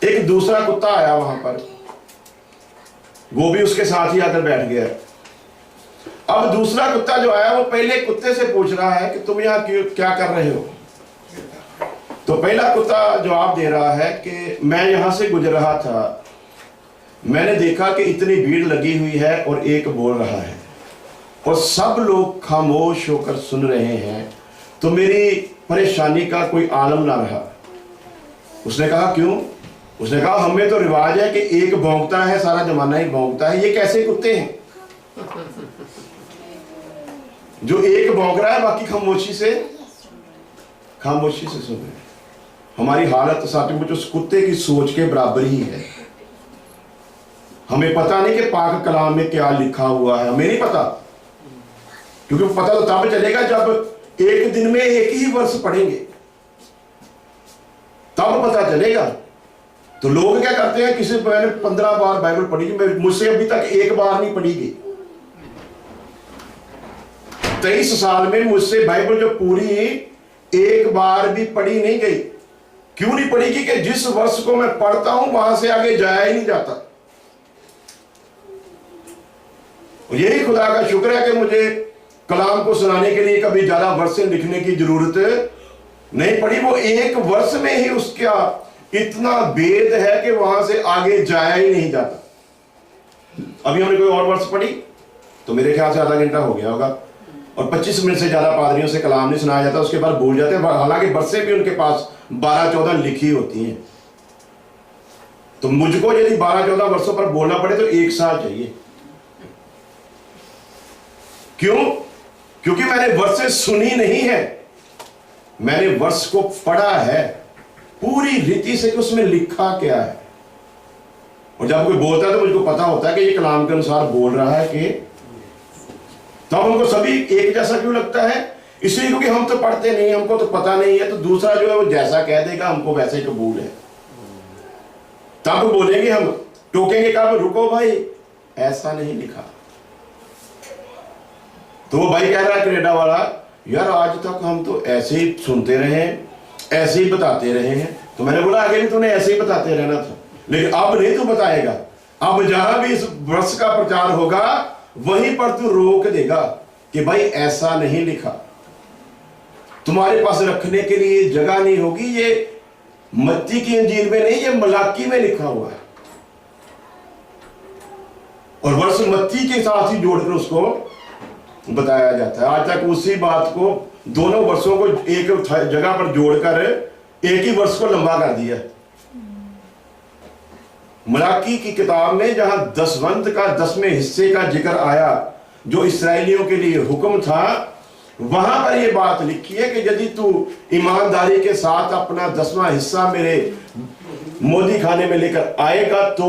एक दूसरा कुत्ता आया वहां पर, वो भी उसके साथ ही आकर बैठ गया। अब दूसरा कुत्ता जो आया वो पहले कुत्ते से पूछ रहा है कि तुम यहाँ क्या कर रहे हो? तो पहला कुत्ता जवाब दे रहा है कि मैं यहां से गुजर रहा था, मैंने देखा कि इतनी भीड़ लगी हुई है और एक बोल रहा है और सब लोग खामोश होकर सुन रहे हैं, तो मेरी परेशानी का कोई आलम ना रहा। उसने कहा क्यों? उसने कहा हमें तो रिवाज है कि एक भौंकता है सारा जमाना ही भौंकता है, ये कैसे कुत्ते हैं जो एक भौंक रहा है बाकी खामोशी से सुन रहे हैं। हमारी हालत सचमुच उस कुत्ते की सोच के बराबर ही है। हमें पता नहीं कि पाक कलाम में क्या लिखा हुआ है, हमें नहीं पता, क्योंकि पता तो तब चलेगा जब एक दिन में एक ही वर्ष पढ़ेंगे, तब पता चलेगा। तो लोग क्या करते हैं, किसी मैंने 15 बार बाइबल पढ़ी, मुझसे अभी तक एक बार नहीं पढ़ी गई। 23 साल में मुझसे बाइबल जो पूरी एक बार भी पढ़ी नहीं गई। क्यों नहीं पढ़ी? कि जिस वर्ष को मैं पढ़ता हूं वहां से आगे जाया ही नहीं जाता। यही खुदा का शुक्र है कि मुझे कलाम को सुनाने के लिए कभी ज्यादा वर्ष लिखने की जरूरत नहीं पड़ी। वो एक वर्ष में ही उसका इतना भेद है कि वहां से आगे जाया ही नहीं जाता। अभी हमने कोई और वर्ष पढ़ी तो मेरे ख्याल से आधा घंटा हो गया होगा, और 25 मिनट से ज्यादा पादरियों से कलाम नहीं सुनाया जाता, उसके बाद भूल जाते हैं। हालांकि वर्षें भी उनके पास 12-14 लिखी होती हैं। तो मुझको यदि 12-14 वर्षों पर बोलना पड़े तो 1 साल चाहिए। क्यों? क्योंकि मैंने वर्षें सुनी नहीं है, मैंने वर्ष को पढ़ा है पूरी रीति से कि उसमें लिखा क्या है। और जब कोई बोलता है तो मुझको पता होता है कि ये कलाम के अनुसार बोल रहा है कि, तब हमको सभी एक जैसा क्यों लगता है? इसलिए क्योंकि हम तो पढ़ते नहीं, हमको तो पता नहीं है। तो दूसरा जो है वो जैसा कह देगा हमको वैसे ही कबूल है, तब बोलेंगे हम। टोकेंगे कब? रुको भाई, ऐसा नहीं लिखा। तो वो भाई कह रहा है कनाडा वाला, यार आज तक हम तो ऐसे ही सुनते रहे, ऐसे ही बताते रहे हैं। तो मैंने बोला आगे भी तूने ऐसे ही बताते रहना था, लेकिन अब नहीं तू बताएगा। अब जहां भी इस वर्ष का प्रचार होगा वहीं पर तू रोक देगा कि भाई ऐसा नहीं लिखा, तुम्हारे पास रखने के लिए जगह नहीं होगी। ये मत्ती की इंजील में नहीं, ये मलाकी में लिखा हुआ है। और वर्ष मत्ती के साथ ही जोड़कर उसको बताया जाता है। आज तक उसी बात को, दोनों वर्षों को एक जगह पर जोड़कर एक ही वर्ष को लंबा कर दिया। मलाकी की किताब में जहां दसवंत का 10वें हिस्से का जिक्र आया, जो इस्राएलियों के लिए हुक्म था, वहां पर यह बात लिखी है कि यदि तू ईमानदारी के साथ अपना 10वां हिस्सा मेरे मोदी खाने में लेकर आएगा तो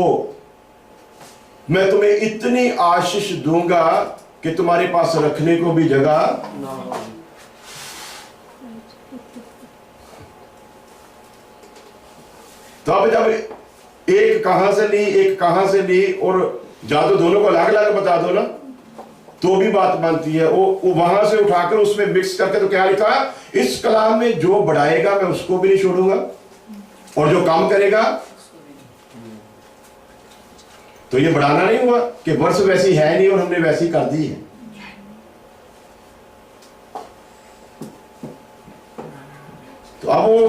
मैं तुम्हें इतनी आशीष दूंगा कि तुम्हारे पास रखने को भी जगह। तो अब जब एक कहां से ली एक कहां से ली, और या तो दोनों को अलग अलग बता दो ना तो भी बात बनती है। वो वहां से उठाकर उसमें मिक्स करके, तो क्या लिखा, इस कलाम में जो बढ़ाएगा मैं उसको भी नहीं छोड़ूंगा और जो काम करेगा, तो ये बढ़ाना नहीं हुआ कि वर्ष वैसी है नहीं और हमने वैसी कर दी है। तो अब वो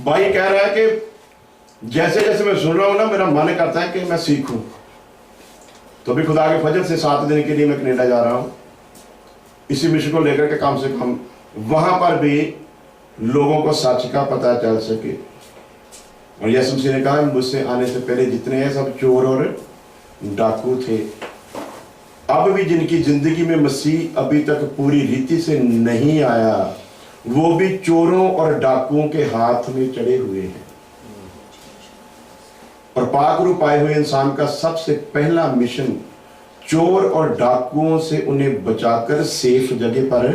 भाई कह रहा है कि जैसे जैसे मैं सुन रहा हूं ना, मेरा मन करता है कि मैं सीखूं। तो अभी खुदा के फजल से 7 दिन के लिए मैं कनाडा जा रहा हूं, इसी मिशन को लेकर के, कम से कम वहां पर भी लोगों को सच का पता चल सके। और यीशु मसीह ने कहा, मुझसे आने से पहले जितने हैं सब चोर और डाकू थे। अब भी जिनकी जिंदगी में मसीह अभी तक पूरी रीति से नहीं आया, वो भी चोरों और डाकुओं के हाथ में चढ़े हुए हैं। और पाक रूप आए हुए इंसान का सबसे पहला मिशन चोर और डाकुओं से उन्हें बचाकर सेफ जगह पर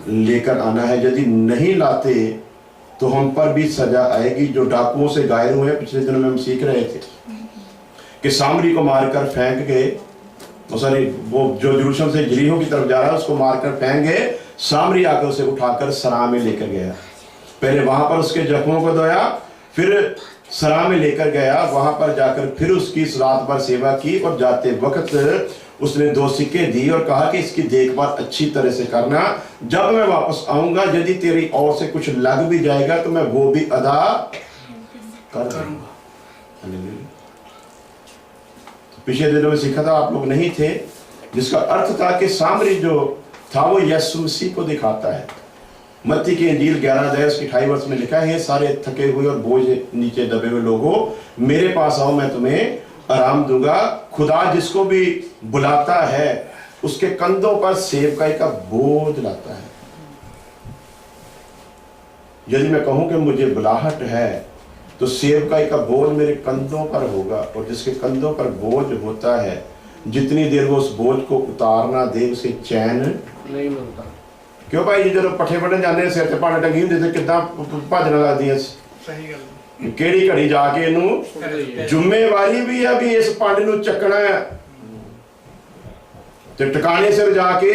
लेकर आना है। यदि नहीं लाते तो हम पर भी सजा आएगी। जो डाकुओं से घायल हुए, पिछले दिनों में हम सीख रहे थे कि सामरी को मारकर फेंक गए, वो जो यरूशलेम से यरीहो की तरफ जा रहा है उसको मारकर फेंक गए। सामरी आकर उसे उठाकर सरा में लेकर गया, पहले वहां पर उसके जख्मों को धोया, फिर सरा में लेकर गया। वहां पर जाकर फिर उसकी इस रात भर सेवा की और जाते वक्त उसने 2 सिक्के दी और कहा कि इसकी देखभाल अच्छी तरह से करना, जब मैं वापस आऊंगा यदि तेरी ओर से कुछ लग भी जाएगा तो मैं वो भी अदा कर दूंगा। तो पिछले दिनों में सीखा था, आप लोग नहीं थे, जिसका अर्थ था कि सामरी जो था वो यीशु मसीह को दिखाता है। मत्ती की इंजील 11 अध्याय उसके 28 वर्ष में लिखा है, सारे थके हुए और बोझ नीचे दबे हुए लोगों, मेरे पास आओ, मैं तुम्हें आराम दूंगा। खुदा जिसको भी बुलाता है उसके कंधों पर सेवकाई का बोझ लाता है। यदि मैं कहूं कि मुझे बुलाहट है तो सेवकाई का बोझ मेरे कंधों पर होगा, और जिसके कंधों पर बोझ होता है, जितनी देर वो उस बोझ को उतारना दे उसे चैन नहीं मिलता। क्यों भाई जी, जो पट्ठे बढ़न जाने सिर ते भांडे टंगी ਹੁੰਦੇ ਤੇ ਕਿਦਾਂ ਭੱਜਣ ਲੱਗਦੀਆਂ ਸੀ। सही गल ਕਿਹੜੀ ਘੜੀ ਜਾ ਕੇ ਇਹਨੂੰ ਜ਼ਿੰਮੇਵਾਰੀ ਵੀ ਆ ਵੀ ਇਸ ਪੰਡ ਨੂੰ ਚੱਕਣਾ ਹੈ ਤੇ ਟਿਕਾਣੇ ਸਿਰ ਜਾ ਕੇ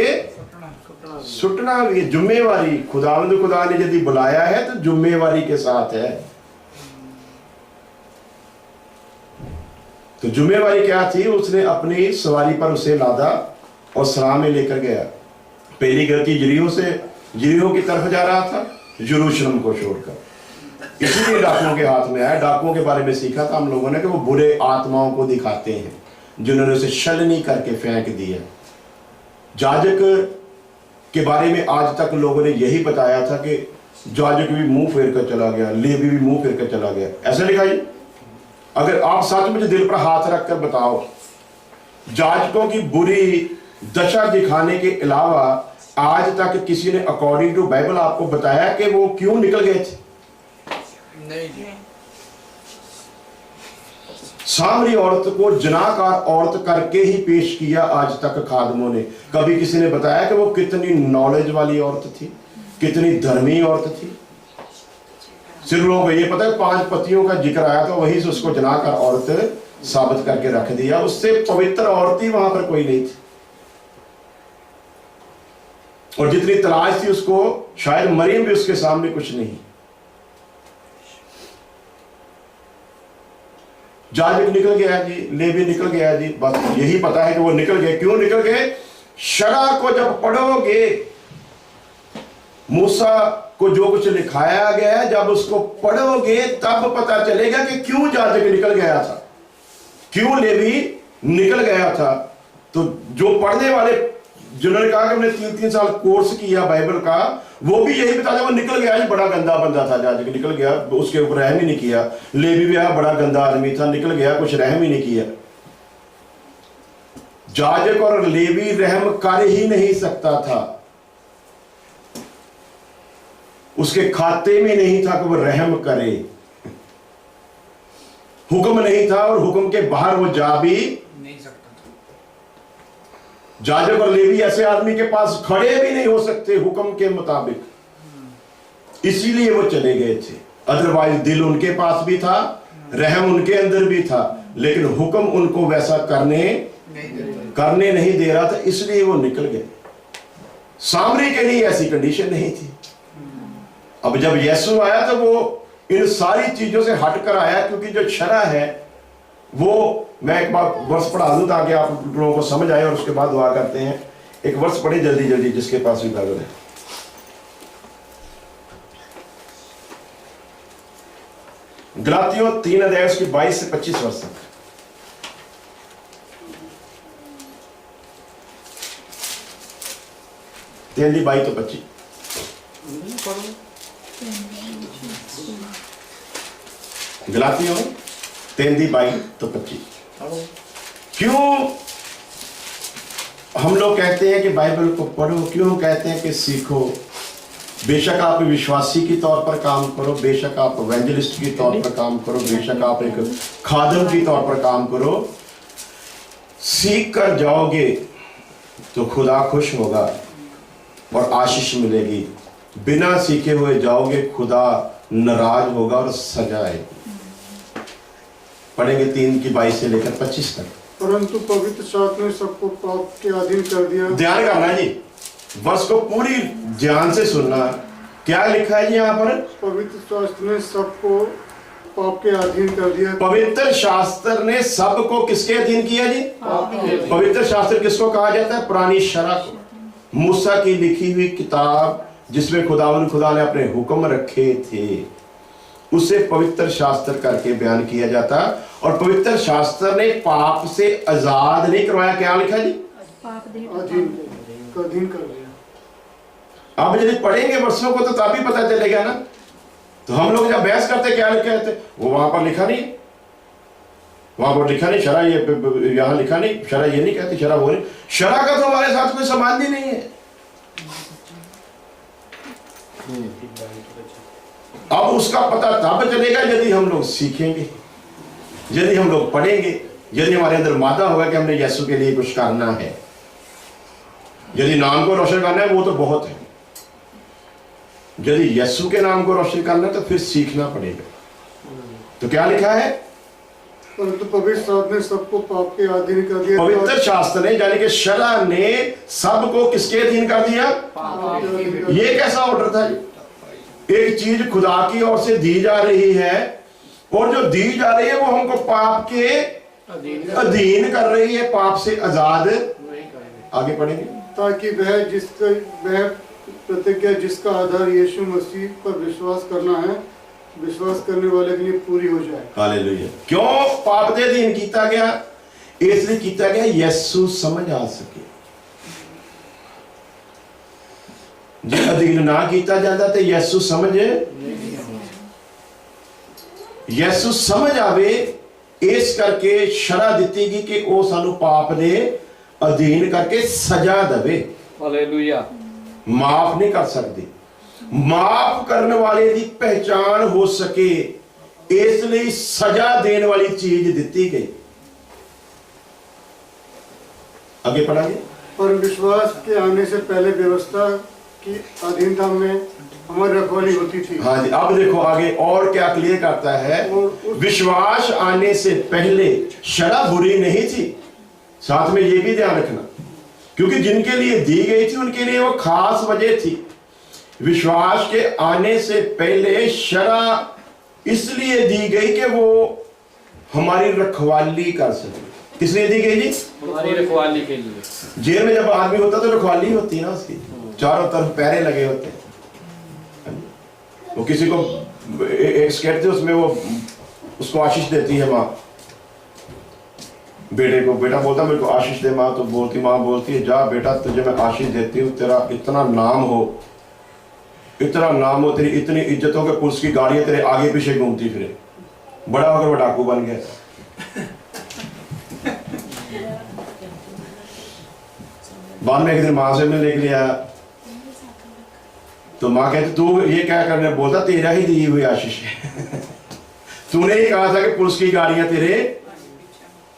ਸੁੱਟਣਾ भी है। ਜ਼ਿੰਮੇਵਾਰੀ खुदावंद खुदा ने यदि बुलाया है तो ਜ਼ਿੰਮੇਵਾਰੀ के साथ है। तो ਜ਼ਿੰਮੇਵਾਰੀ क्या थी, उसने अपनी सवारी पर उसे लादा और सरा में लेकर गया। पहली गलती यरीहो की तरफ जा रहा था, यरूशलेम को छोड़कर, इसीलिए डाकुओं के हाथ में आया। डाकुओं के बारे में सीखा था हम लोगों ने कि वो बुरे आत्माओं को दिखाते हैं जिन्होंने उसे छलनी करके फेंक दिया। जाजक के बारे में आज तक लोगों ने यही बताया था कि जाजक भी मुंह फेर कर चला गया, लेवी भी मुंह फेर कर चला गया, ऐसा लिखा ही। अगर आप सच मुझे दिल पर हाथ रखकर बताओ, जाजकों की बुरी दशा दिखाने के अलावा आज तक किसी ने अकॉर्डिंग टू बाइबल आपको बताया कि वो क्यों निकल गए थे? नहीं। सामरी औरत को जनाकार औरत करके ही पेश किया आज तक खादमों ने। कभी किसी ने बताया कि वो कितनी नॉलेज वाली औरत थी, कितनी धर्मी औरत थी? सिर्फ लोगों को ये पता है 5 पतियों का जिक्र आया तो वहीं से उसको जनाकार औरत साबित करके रख दिया। उससे पवित्र औरत ही वहां पर कोई नहीं थी, और जितनी तलाश थी उसको, शायद मरियम भी उसके सामने कुछ नहीं। जाजक निकल गया जी, लेवी निकल गया जी, बस यही पता है कि वो निकल गए। क्यों निकल गए? शरा को जब पढ़ोगे, मूसा को जो कुछ लिखाया गया है, जब उसको पढ़ोगे तब पता चलेगा कि क्यों जाजक निकल गया था, क्यों लेवी निकल गया था। तो जो पढ़ने वाले जिन्होंने कहा कि हमने 3-3 साल कोर्स किया बाइबल का, वो भी यही बताया वो निकल गया जी, बड़ा गंदा बंदा था जाजक, निकल गया, उसके ऊपर रहम ही नहीं किया। लेवी भी आया, बड़ा गंदा आदमी था, निकल गया, कुछ रहम ही नहीं किया। जाजक और लेवी रहम कर ही नहीं सकता था, उसके खाते में नहीं था कि वो रहम करे। हुक्म नहीं था और हुक्म के बाहर वो जा भी नहीं सकता। जाजक और लेवी ऐसे आदमी के पास खड़े भी नहीं हो सकते हुक्म के मुताबिक, इसीलिए वो चले गए थे। अदरवाइज दिल उनके पास भी था, रहम उनके अंदर भी था, लेकिन हुक्म उनको वैसा करने नहीं दे रहा था, इसलिए वो निकल गए। सामरी के लिए ऐसी कंडीशन नहीं थी। अब जब यीशु आया तो वो इन सारी चीजों से हट कर आया, क्योंकि जो शरा है वो, मैं एक बार वर्ष पढ़ा दूं ताकि आप लोगों को समझ आए, और उसके बाद दुआ करते हैं। एक वर्ष पढ़े जल्दी जल्दी, जिसके पास भी बाइबल है। गलातियों 3 अध्याय उसकी 22 से 25 वर्ष तक। तेली 22 तो 25। गलातियों 3:22 तो 25। क्यों हम लोग कहते हैं कि बाइबल को पढ़ो, क्यों कहते हैं कि सीखो? बेशक आप विश्वासी के तौर पर काम करो, बेशक आप एवेंजलिस्ट के तौर पर काम करो, बेशक आप एक खादम के तौर पर काम करो, सीख कर जाओगे तो खुदा खुश होगा और आशीष मिलेगी। बिना सीखे हुए जाओगे, खुदा नाराज होगा और सजा आएगी। पढ़ेंगे 3:22 से लेकर 25 तक। परंतु पवित्र शास्त्र ने सबको पाप के अधीन कर दिया। ध्यान करना जी, वर्ष को पूरी ध्यान से सुनना। क्या लिखा है जी यहाँ पर? पवित्र शास्त्र ने सबको पाप के अधीन कर दिया। पवित्र शास्त्र ने सबको किसके अधीन किया जी? पवित्र शास्त्र किसको कहा जाता है? पुरानी शरह को, मूसा की लिखी हुई किताब, जिसमें खुदा ने अपने हुक्म रखे थे, उसे पवित्र शास्त्र करके बयान किया जाता। और पवित्र शास्त्र ने पाप से आजाद नहीं करवाया। क्या लिखा जी? अधीन कर दिया। अब यदि पढ़ेंगे वर्षों को तो तभी पता चलेगा ना। तो हम लोग जब बहस करते क्या लिखे थे, वो वहां पर लिखा नहीं, वहां पर लिखा नहीं शरा, ये यहां लिखा नहीं शरा, ये नहीं कहती शरा, वो नहीं। शरा का तो हमारे साथ कोई संबंध ही नहीं है। अब उसका पता तब चलेगा यदि हम लोग सीखेंगे, यदि हम लोग पढ़ेंगे, यदि हमारे अंदर मादा होगा कि हमने यीशु के लिए कुछ करना है। यदि नाम को रोशन करना है वो तो बहुत है, यदि यीशु के नाम को रोशन करना है तो फिर सीखना पड़ेगा। तो क्या लिखा है? परंतु पवित्र शास्त्र ने सबको पाप के अधीन कर दिया। पवित्र शास्त्र ने यानी कि शरह ने सबको किसके अधीन कर दिया? ये कैसा ऑर्डर था? एक चीज खुदा की ओर से दी जा रही है, और जो दी जा रही है वो हमको पाप के अधीन कर रही है, पाप से आजाद। आगे पढ़ेंगे। ताकि वह प्रतिज्ञा जिसका आधार यीशु मसीह पर विश्वास करना है, विश्वास करने वाले के लिए पूरी हो जाए। हालेलुया। क्यों पाप दे अधीन किया गया? इसलिए किया गया यीशु समझ आ सके। जे अधीन ना किया जाता तो यीशु समझ आवे, इस करके शरह दी गई कि वो सानू पाप दे अधीन करके सजा दे। हालेलुया। माफ नहीं कर सकती, माफ करने वाले की पहचान हो सके, इसलिए सजा देने वाली चीज दी गई। आगे पढ़ाइए। पर विश्वास के आने से पहले व्यवस्था की अधीनता में हमारी रखवाली होती थी। हाँ जी, अब देखो आगे और क्या क्लियर करता है। विश्वास आने से पहले शरह बुरी नहीं थी। साथ में ये भी ध्यान रखना, क्योंकि जिनके लिए दी गई थी उनके लिए वो खास वजह थी। विश्वास के आने से पहले शरह इसलिए दी गई कि वो हमारी रखवाली कर सके। किस लिए दी गई जी? हमारी रखवाली के लिए। जेल में जब आदमी होता तो रखवाली होती है ना, उसकी चारों तरफ पैरे लगे होते हैं। वो किसी को एक स्केट थे, उसमें वो उसको आशीष देती है माँ बेटे को। बेटा बोलता मेरे को आशीष दे माँ, तो बोलती माँ बोलती है जा बेटा तुझे मैं आशीष देती हूँ, तेरा इतना नाम हो, तेरी इतनी इज्जत हो कि पुलिस की गाड़ियां तेरे आगे पीछे घूमती फिरे, बड़ा होकर वो डाकू बन गया। बाद में एक दिन माँ से मिलने के लिए आया, तो माँ कहती तू ये क्या करने? बोलता तेरा ही दी हुई आशीष है। तूने ही कहा था कि पुलिस की गाड़ियां तेरे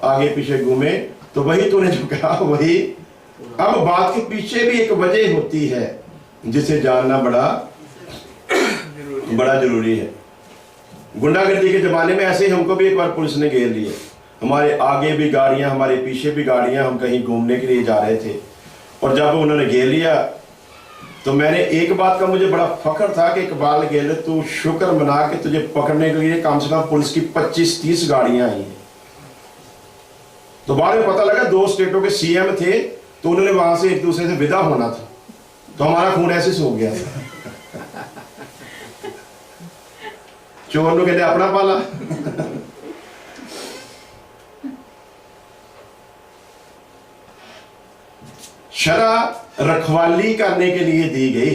आगे पीछे घूमे, तो वही तूने जो कहा वही। अब बात के पीछे भी एक वजह होती है जिसे जानना बड़ा जरूरी है। गुंडागर्दी के ज़माने में ऐसे ही हमको भी एक बार पुलिस ने घेर लिया। हमारे आगे भी गाड़ियाँ, हमारे पीछे भी गाड़ियाँ, हम कहीं घूमने के लिए जा रहे थे और जब उन्होंने घेर लिया तो मैंने एक बात का मुझे बड़ा फख्र था कि इकबाल ने घेर, तू शुक्र मना के तुझे पकड़ने के लिए कम से कम पुलिस की 25-30 गाड़ियाँ आई हैं। तो बाद में पता लगा 2 स्टेटों के सीएम थे, तो उन्होंने वहां से एक दूसरे से विदा होना था, तो हमारा खून ऐसे सो गया था। चोर लोग कहते अपना पाला। शरा रखवाली करने के लिए दी गई,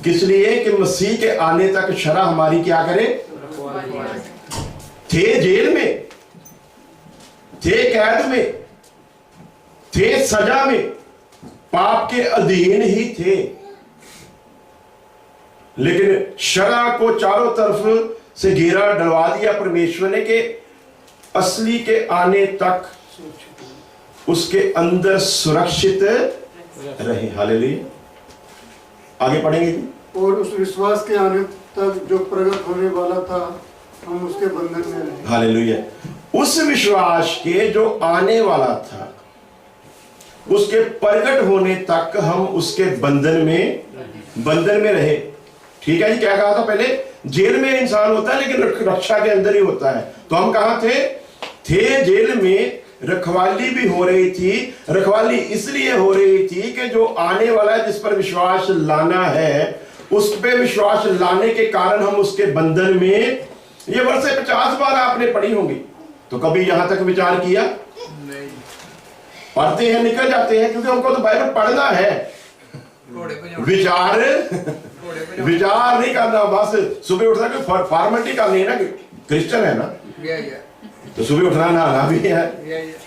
किस लिए कि मसीह के आने तक शरा हमारी क्या करे। थे जेल में, थे कैद में, थे सजा में, पाप के अधीन ही थे, लेकिन शरा को चारों तरफ से घेरा डलवा दिया परमेश्वर ने कि असली के आने तक उसके अंदर सुरक्षित रहे। हालेलुया। आगे पढ़ेंगे। और उस विश्वास के आने तक जो प्रकट होने वाला था, हम उसके बंधन में रहे। हालेलुया। उस विश्वास के जो आने वाला था, उसके प्रकट होने तक हम उसके बंधन में रहे। ठीक है जी। क्या कहा था पहले? जेल में इंसान होता है लेकिन रक्षा के अंदर ही होता है। तो हम कहां थे जेल में। रखवाली भी हो रही थी। रखवाली इसलिए हो रही थी कि जो आने वाला है, जिस पर विश्वास लाना है, उस पे विश्वास लाने के कारण हम उसके बंधन में। ये वर्षे 50 बार आपने पढ़ी होंगी, तो कभी यहां तक विचार किया? नहीं। पढ़ते हैं, निकल जाते हैं, क्योंकि हमको तो बाइबल पढ़ना है। विचार नहीं करना, बस सुबह उठना कोई फॉर्मेलिटी करनी है ना। क्रिश्चियन है ना, तो सुबह उठना नहाना भी है।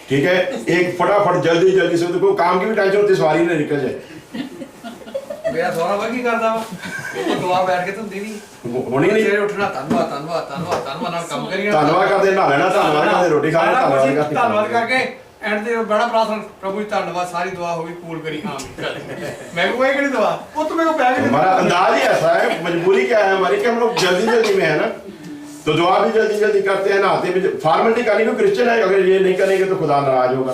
ठीक है। एक फटाफट जल्दी से, तो कोई काम की भी टेंशन होती, सवारी ने निकल जाए। मेरा थोड़ा वही करता वा, वो दुआ बैठ के तुम दीदी होनी नहीं। सवेरे उठना धन्यवाद नाल काम करिए, धन्यवाद करते, नहा लेना, धन्यवाद करते, रोटी खा लेना, धन्यवाद करके एंड ते बड़ा प्रार्थना, प्रभु जी धन्यवाद, सारी दुआ होगी पूरी करी। हाँ मैं को करी दुआ, वो तो मेरे को बैग हमारा अंदाज ही ऐसा है। मजबूरी क्या है हमारी कि हम लोग जल्दी में है ना, तो दुआ भी जल्दी करते हैं, नहाते भी। फॉर्मेलिटी करनी को क्रिश्चियन है, अगर ये नहीं करेंगे तो खुदा नाराज होगा।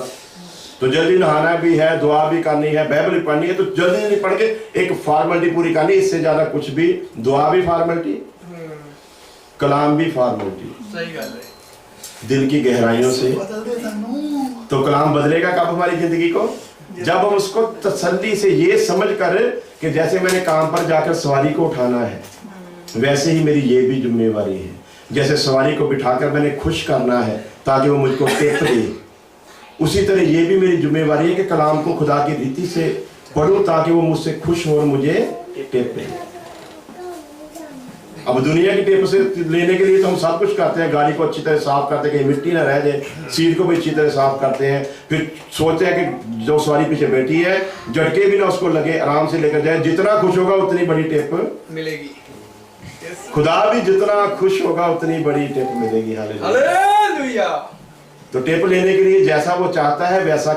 तो जल्दी नहाना भी है, दुआ भी करनी है, बाइबल भी पढ़नी है, तो जल्दी पढ़ के एक फॉर्मेलिटी पूरी करनी। इससे ज्यादा कुछ भी, दुआ भी फॉर्मेलिटी, कलाम भी फॉर्मेलिटी। सही गल है। दिल की गहराइयों से तो कलाम बदलेगा कब हमारी जिंदगी को? जब हम उसको तसल्ली से ये समझ कर कि जैसे मैंने काम पर जाकर सवारी को उठाना है, वैसे ही मेरी ये भी जिम्मेवारी है। जैसे सवारी को बिठाकर मैंने खुश करना है ताकि वो मुझको टिप दे, उसी तरह ये भी मेरी जिम्मेवारी है कि कलाम को खुदा की रीति से पढ़ूं ताकि वो मुझसे खुश हो और मुझे टिप दे। अब दुनिया की टिप से लेने के लिए तो हम सब कुछ करते हैं। गाड़ी को अच्छी तरह साफ करते हैं, कहीं मिट्टी ना रह जाए, सीट को भी अच्छी तरह साफ करते हैं, फिर सोचते हैं कि जो सवारी पीछे बैठी है झटके भी ना उसको लगे, आराम से लेकर जाए। जितना खुश होगा उतनी बड़ी टिप मिलेगी। खुदा भी जितना खुश होगा उतनी बड़ी टिप मिलेगी। हालेलुया। हालेलुया। तो टिप लेने के लिए जैसा वो चाहता है वैसा